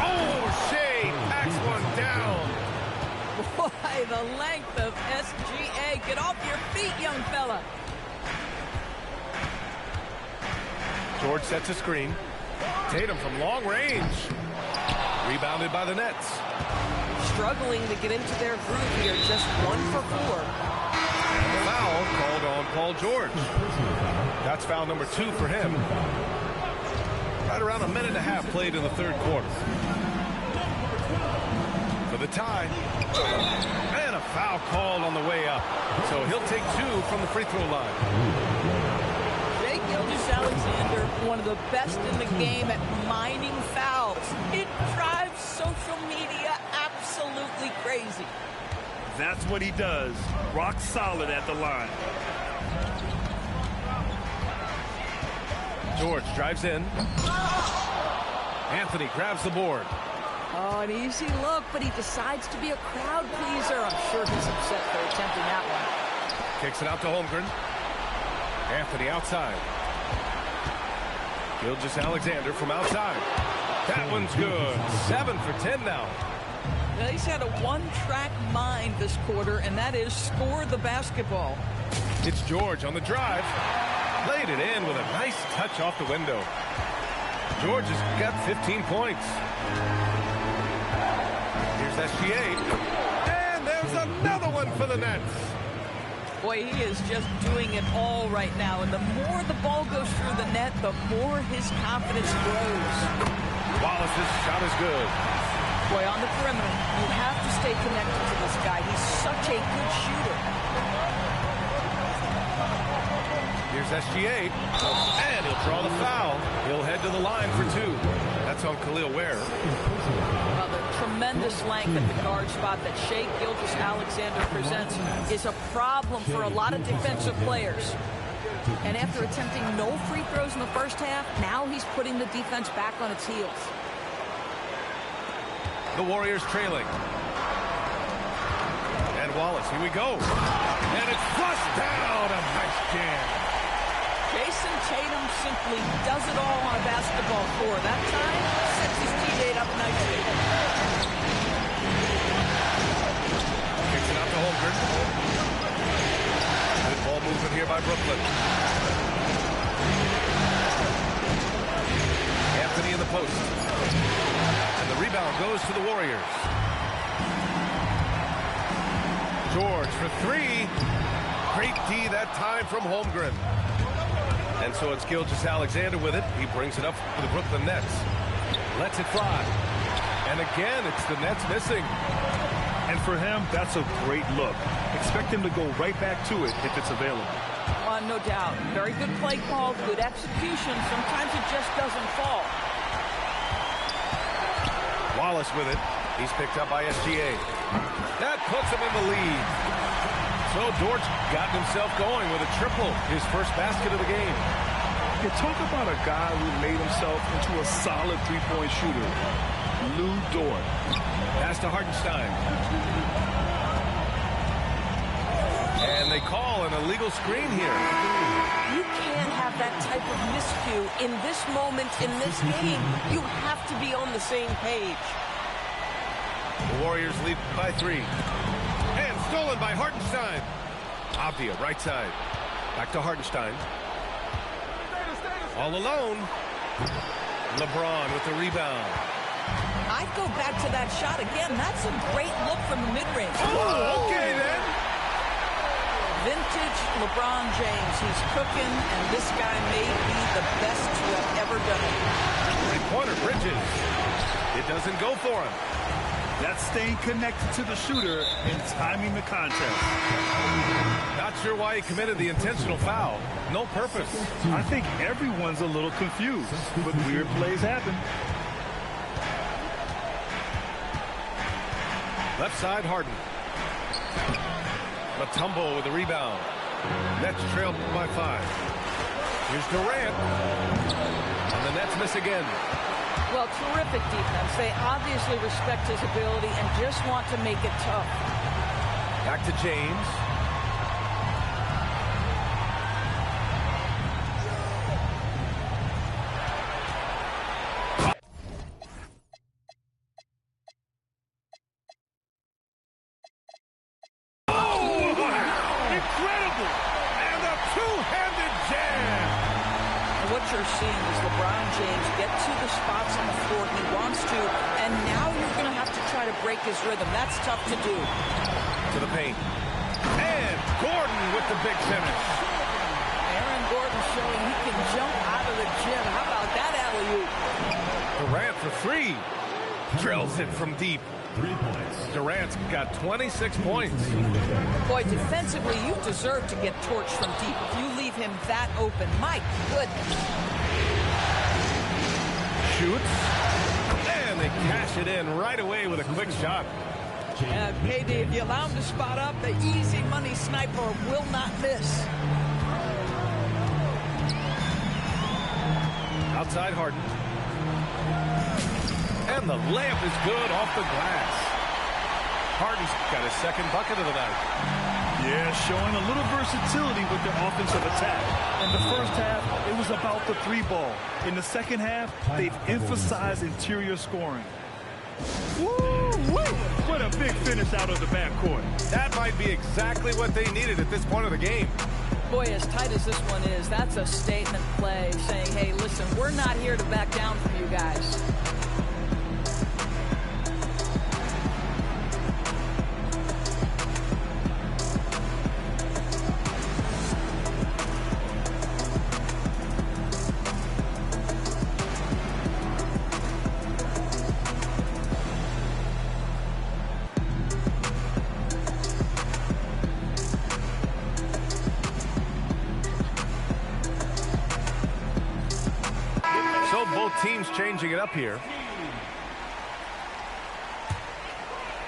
H: Oh, Shai backs one down.
J: Boy, the length of SGA. Get off your feet, young fella.
H: George sets a screen. Tatum from long range. Rebounded by the Nets.
J: Struggling to get into their groove here. Just 1 for 4.
H: And the foul called on Paul George. That's foul number 2 for him. Right around a minute and a half played in the third quarter. For the tie. And a foul called on the way up. So he'll take 2 from the free throw line.
J: Shai Gilgeous-Alexander, one of the best in the game at mining fouls. It drives social media absolutely crazy.
I: That's what he does. Rock solid at the line.
H: George drives in. Anthony grabs the board.
J: Oh, an easy look, but he decides to be a crowd pleaser. I'm sure he's upset for attempting that one.
H: Kicks it out to Holmgren. Anthony outside. Gilgeous-Alexander from outside. That one's good. 7 for 10 now.
J: Now, he's had a one-track mind this quarter, and that is score the basketball.
H: It's George on the drive. Laid it in with a nice touch off the window. George has got 15 points. Here's SGA. And there's another one for the Nets.
J: Boy, he is just doing it all right now. And the more the ball goes through the net, the more his confidence grows.
H: Wallace's shot is good.
J: Boy, on the perimeter, you have to stay connected to this guy. He's such a good shooter.
H: Here's SGA, and he'll draw the foul. He'll head to the line for 2. That's on Khalil Ware.
J: Well, the tremendous length at the guard spot that Shai Gilgeous-Alexander presents is a problem for a lot of defensive players. And after attempting no free throws in the first half, now he's putting the defense back on its heels.
H: The Warriors trailing. And Wallace, here we go. And it's flushed down. A nice jam.
J: Jason Tatum simply does it all on a basketball floor. That time, sets his teammate up nicely.
H: Kicks it out to Holmgren. Good ball movement here by Brooklyn. Anthony in the post. And the rebound goes to the Warriors. George for 3. Great D that time from Holmgren. And so it's Gilgeous-Alexander with it. He brings it up for the Brooklyn Nets. Lets it fly. And again, it's the Nets missing.
I: And for him, that's a great look. Expect him to go right back to it if it's available.
J: No doubt. Very good play call, good execution. Sometimes it just doesn't fall.
H: Wallace with it. He's picked up by SGA. That puts him in the lead. So Dort got himself going with a triple, his first basket of the game.
I: You talk about a guy who made himself into a solid three-point shooter. Lu Dort.
H: Pass to Hartenstein. And they call an illegal screen here.
J: You can't have that type of miscue in this moment, in this game. You have to be on the same page.
H: The Warriors lead by 3. And stolen by Hartenstein. Avdia, right side. Back to Hartenstein. All alone. LeBron with the rebound.
J: I'd go back to that shot again. That's a great look from the mid-range.
H: Oh, okay then.
J: Vintage LeBron James. He's cooking, and this guy may be the best to have ever done it.
H: Three-pointer, Bridges. It doesn't go for him.
I: That's staying connected to the shooter and timing the contest.
H: Not sure why he committed the intentional foul. No purpose.
I: I think everyone's a little confused, but weird plays happen.
H: Left side, Harden. Mutombo with the rebound. Nets trail by 5. Here's Durant. And the Nets miss again.
J: Well, terrific defense. They obviously respect his ability and just want to make it tough.
H: Back to James.
J: His rhythm. That's tough to do.
H: To the paint. And Gordon with the big finish.
J: Aaron Gordon showing he can jump out of the gym. How about that alley-oop?
H: Durant for 3. Drills it from deep.
G: 3 points.
H: Durant's got 26 points.
J: Boy, defensively, you deserve to get torched from deep if you leave him that open. My goodness.
H: Shoots. And they cash it in right away with a quick shot.
J: KD, if you allow him to spot up, the easy money sniper will not miss.
H: Outside Harden. And the layup is good off the glass. Harden's got his second bucket of the night.
I: Yeah, showing a little versatility with their offensive attack. In the first half, it was about the 3-ball. In the second half, they've emphasized interior scoring. Woo-woo! What a big finish out of the backcourt.
H: That might be exactly what they needed at this point of the game.
J: Boy, as tight as this one is, that's a statement play saying, hey, listen, we're not here to back down from you guys.
H: changing it up here.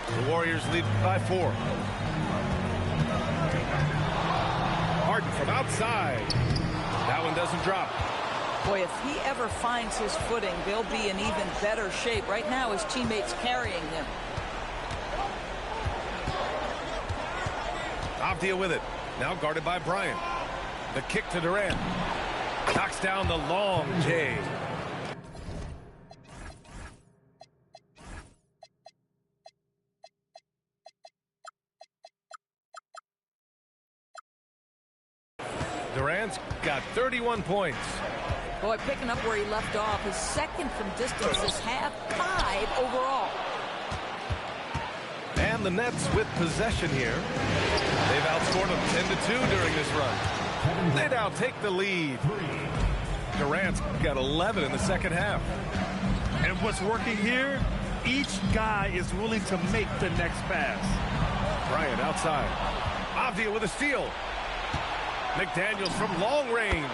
H: The Warriors lead by 4. Harden from outside. That one doesn't drop.
J: Boy, if he ever finds his footing, they'll be in even better shape. Right now, his teammates carrying him.
H: Avdia with it. Now guarded by Bryant. The kick to Durant. Knocks down the long J. Durant's got 31 points.
J: Boy, picking up where he left off. His second from distance this half, 5 overall.
H: And the Nets with possession here. They've outscored them 10-2 during this run. They now take the lead. Durant's got 11 in the second half.
I: And what's working here, each guy is willing to make the next pass.
H: Bryant outside. Avdia with a steal. McDaniels from long range.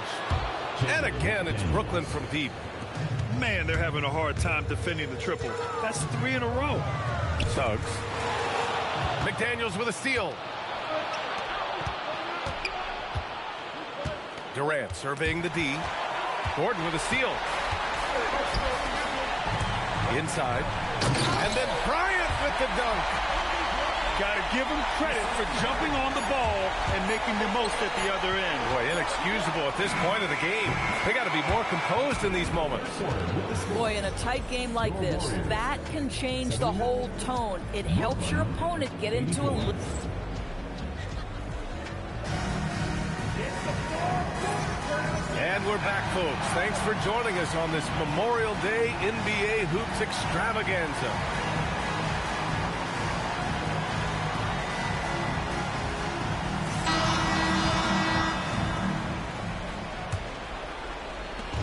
H: And again, it's Brooklyn from deep.
I: Man, they're having a hard time defending the triple. That's 3 in a row.
H: Suggs. McDaniels with a steal. Durant surveying the D. Gordon with a steal. Inside. And then Bryant with the dunk.
I: Got to give him credit for jumping on the ball and making the most at the other end.
H: Boy, inexcusable at this point of the game. They got to be more composed in these moments.
J: Boy, in a tight game like this, that can change the whole tone. It helps your opponent get into a...
H: And we're back, folks. Thanks for joining us on this Memorial Day NBA Hoops Extravaganza.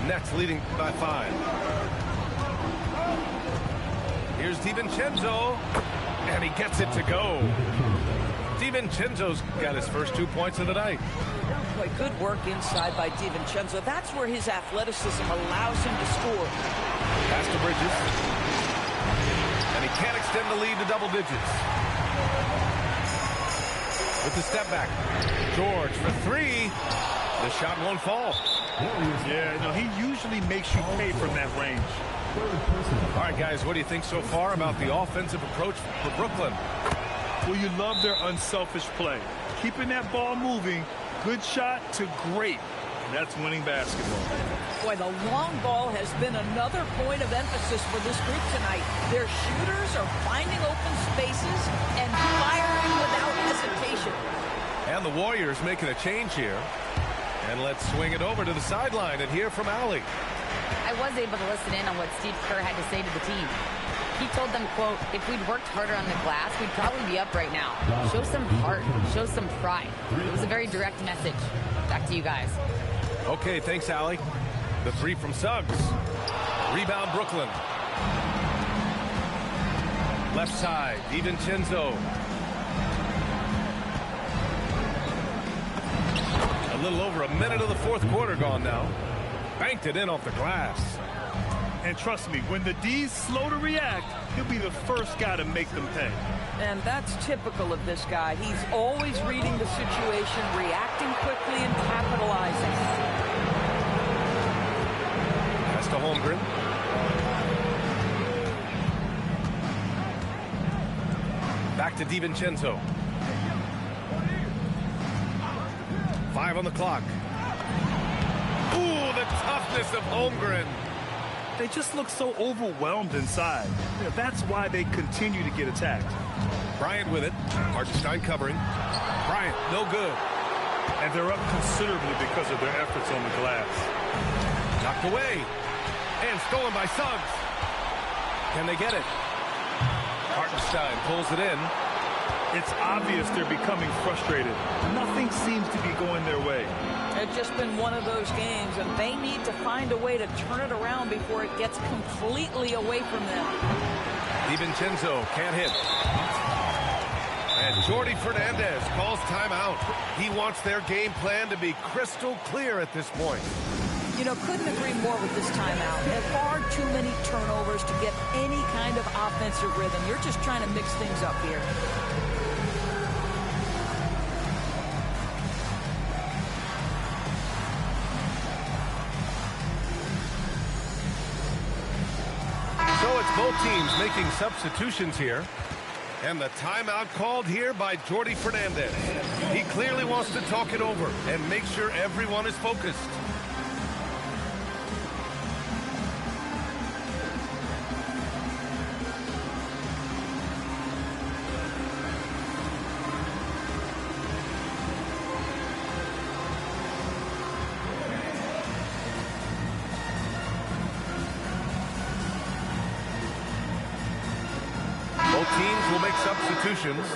H: Nets leading by 5. Here's DiVincenzo, and he gets it to go. DiVincenzo's got his first 2 points of the night.
J: Boy, good work inside by DiVincenzo. That's where his athleticism allows him to score.
H: Pass to Bridges. And he can't extend the lead to double digits. With the step back. George for 3. The shot won't fall.
I: Yeah, no, he usually makes you pay from that range.
H: All right, guys, what do you think so far about the offensive approach for Brooklyn?
I: Well, you love their unselfish play. Keeping that ball moving, good shot to great. That's winning basketball.
J: Boy, the long ball has been another point of emphasis for this group tonight. Their shooters are finding open spaces and firing without hesitation.
H: And the Warriors making a change here. And let's swing it over to the sideline and hear from Allie.
E: I was able to listen in on what Steve Kerr had to say to the team. He told them, quote, if we'd worked harder on the glass, we'd probably be up right now. Show some heart. Show some pride. It was a very direct message. Back to you guys.
H: Okay, thanks, Allie. The 3 from Suggs. Rebound, Brooklyn. Left side, DiVincenzo. A little over a minute of the fourth quarter gone now. Banked it in off the glass.
I: And trust me, when the D's slow to react, he'll be the first guy to make them pay.
J: And that's typical of this guy. He's always reading the situation, reacting quickly, and capitalizing.
H: That's to Holmgren. Back to DiVincenzo. 5 on the clock. Ooh, the toughness of Holmgren.
I: They just look so overwhelmed inside. You know, that's why they continue to get attacked.
H: Bryant with it. Hartenstein covering. Bryant, no good.
I: And they're up considerably because of their efforts on the glass.
H: Knocked away. And stolen by Suggs. Can they get it? Hartenstein pulls it in.
I: It's obvious they're becoming frustrated. Nothing seems to be going their way.
J: It's just been one of those games, and they need to find a way to turn it around before it gets completely away from them.
H: DiVincenzo can't hit. And Jordi Fernandez calls timeout. He wants their game plan to be crystal clear at this point.
J: You know, couldn't agree more with this timeout. There are far too many turnovers to get any kind of offensive rhythm. You're just trying to mix things up here.
H: So it's both teams making substitutions here. And the timeout called here by Jordi Fernandez. He clearly wants to talk it over and make sure everyone is focused. Both teams will make substitutions.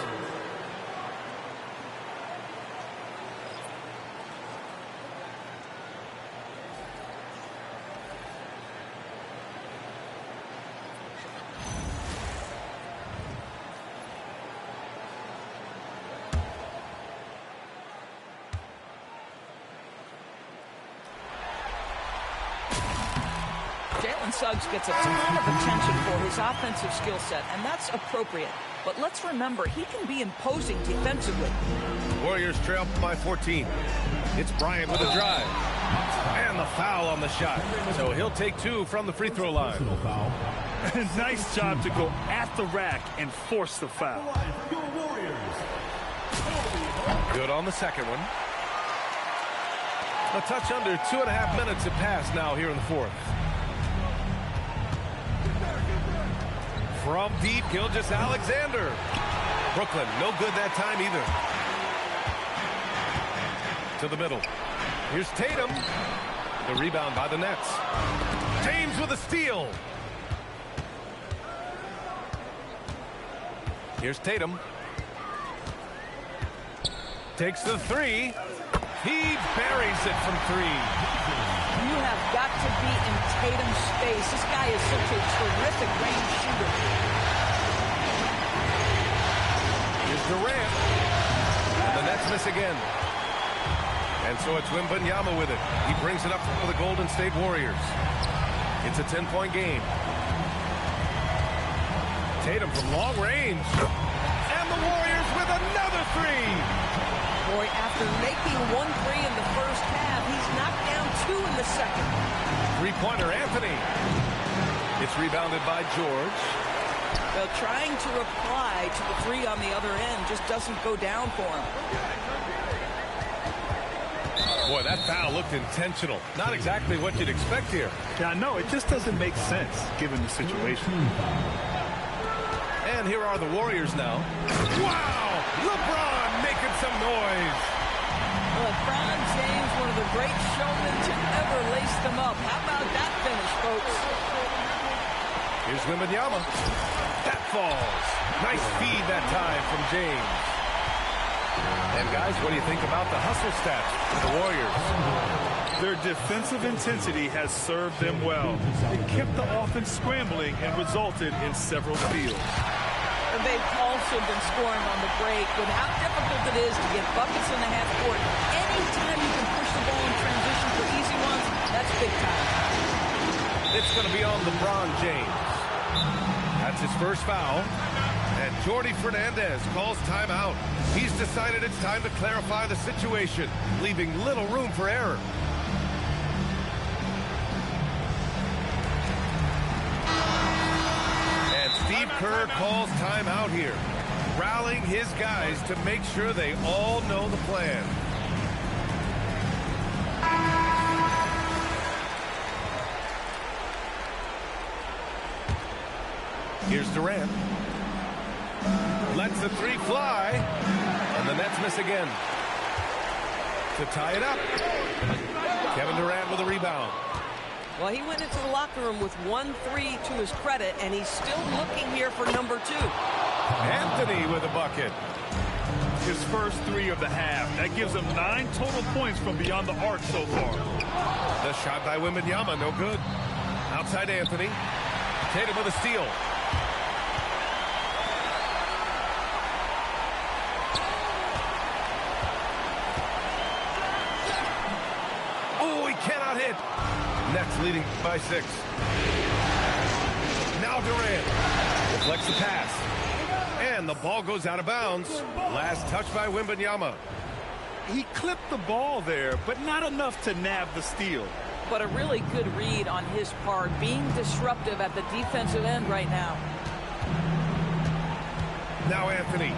J: Jalen Suggs gets a ton of attention for his offensive skill set, and that's appropriate. But let's remember, he can be imposing defensively.
H: Warriors trail by 14. It's Bryant with a drive. And the foul on the shot. So he'll take 2 from the free throw line.
I: Nice job to go at the rack and force the foul.
H: Good on the second one. A touch under 2.5 minutes have passed now here in the fourth. From deep, Gilgeous-Alexander. Brooklyn, no good that time either. To the middle. Here's Tatum. The rebound by the Nets. James with a steal. Here's Tatum. Takes the 3. He buries it from 3.
J: You have got to be in Tatum's space. This guy is such a terrific range shooter.
H: Here's Durant. And the Nets miss again. And so it's Wembanyama with it. He brings it up for the Golden State Warriors. It's a 10-point game. Tatum from long range. And the Warriors with another 3.
J: Boy, after making 1 3 in the first half, he's knocked down 2 in the second.
H: Three-pointer, Anthony. It's rebounded by George.
J: Well, trying to reply to the 3 on the other end just doesn't go down for him.
H: Boy, that foul looked intentional. Not exactly what you'd expect here.
I: Yeah, no, it just doesn't make sense given the situation.
H: And here are the Warriors now. Wow! LeBron making some noise.
J: LeBron James, one of the great showmen to ever lace them up. How about that finish, folks?
H: Here's Wembanyama. That falls. Nice feed that time from James. And guys, what do you think about the hustle stats for the Warriors?
I: Their defensive intensity has served them well. It kept the offense scrambling and resulted in several steals.
J: And they've also been scoring on the break. With how difficult it is to get buckets in the half court, anytime you can push the ball in transition for easy ones, that's big time.
H: It's going to be on LeBron James. That's his first foul. And Jordi Fernandez calls timeout. He's decided it's time to clarify the situation, leaving little room for error. Steve Kerr calls timeout here, rallying his guys to make sure they all know the plan. Here's Durant. Lets the 3 fly, and the Nets miss again. To tie it up, Kevin Durant with a rebound.
J: Well, he went into the locker room with 1 3 to his credit, and he's still looking here for number 2.
H: Anthony with a bucket.
I: His first 3 of the half. That gives him 9 total points from beyond the arc so far.
H: The shot by Wembanyama, no good. Outside Anthony. Tatum with a steal. Oh, he cannot hit. Nets leading by 6. Now Durant deflects the pass. And the ball goes out of bounds. Last touch by Wembanyama.
I: He clipped the ball there, but not enough to nab the steal.
J: But a really good read on his part, being disruptive at the defensive end right now.
H: Now Anthony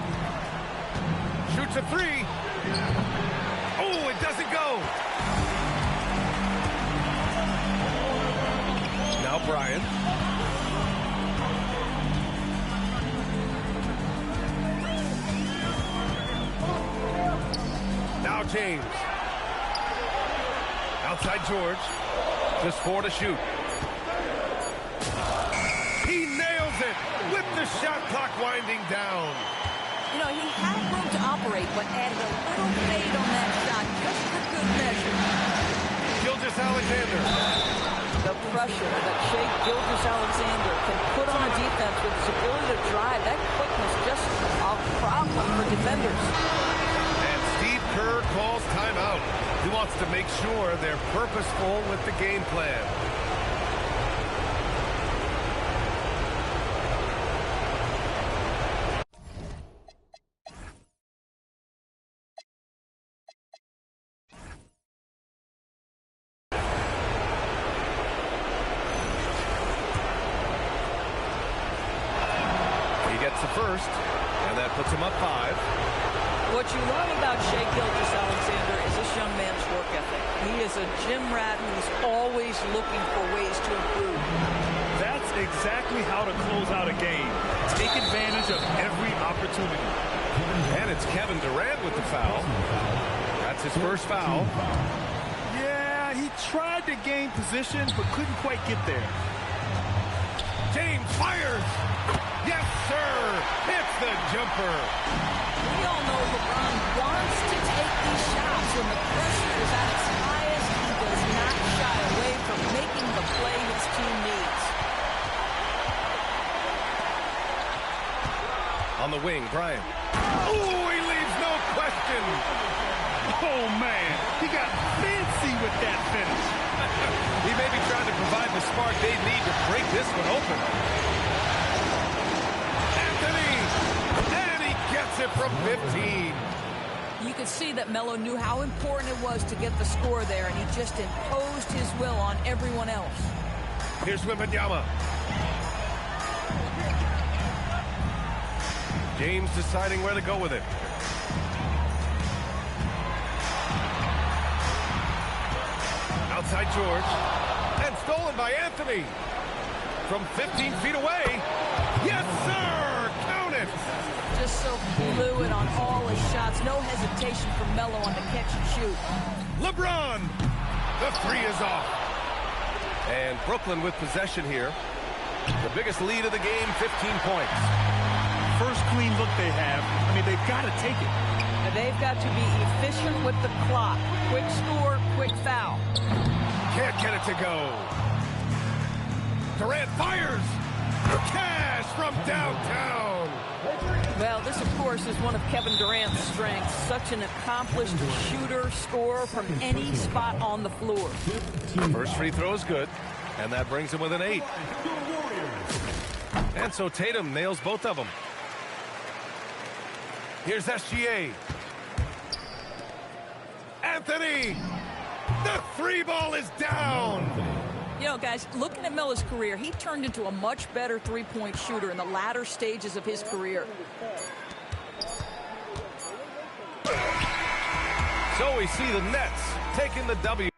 H: shoots a 3. Oh, it doesn't go. Now Bryant. Now James. Outside George. Just 4 to shoot. He nails it with the shot clock winding down.
J: You know, he had room to operate, but added a little fade on that shot, just for good measure.
H: Gilgeous-Alexander.
J: The pressure that Shai Gilgeous-Alexander can put on a defense with his ability to drive, that quickness just a problem for defenders.
H: And Steve Kerr calls timeout. He wants to make sure they're purposeful with the game plan. He gets the first, and that puts him up 5.
J: What you love about Shai Gilgeous-Alexander is this young man's work ethic. He is a gym rat who's always looking for ways to improve.
I: That's exactly how to close out a game. Take advantage of every opportunity.
H: And it's Kevin Durant with the foul. That's his first foul.
I: Yeah, he tried to gain position, but couldn't quite get there.
H: James fires. Yes, sir. Hits the jumper.
J: We all know LeBron wants to take these shots when the pressure is at its highest. He does not shy away from making the play his team needs.
H: On the wing, Bryant. Oh, he leaves no question.
I: Oh, man. He got fancy with that finish.
H: He may be trying to provide the spark they need to break this one open. Anthony! And he gets it from 15.
J: You could see that Melo knew how important it was to get the score there, and he just imposed his will on everyone else.
H: Here's Wembanyama. James deciding where to go with it. Outside George. And stolen by Anthony. From 15 feet away. Yes, sir! Count it!
J: Just so fluid on all his shots. No hesitation from Melo on the catch and shoot.
H: LeBron! The 3 is off. And Brooklyn with possession here. The biggest lead of the game, 15 points.
I: First clean look they have. I mean, they've got to take it.
J: And they've got to be efficient with the clock. Quick score, quick foul.
H: Can't get it to go. Durant fires. Cash from downtown.
J: Well, this, of course, is one of Kevin Durant's strengths. Such an accomplished shooter, scorer from any spot on the floor.
H: First free throw is good, and that brings him with an 8. And so Tatum nails both of them. Here's SGA. Anthony! The 3 ball is down!
J: You know, guys, looking at Melo's career, he turned into a much better three-point shooter in the latter stages of his career.
H: So we see the Nets taking the W.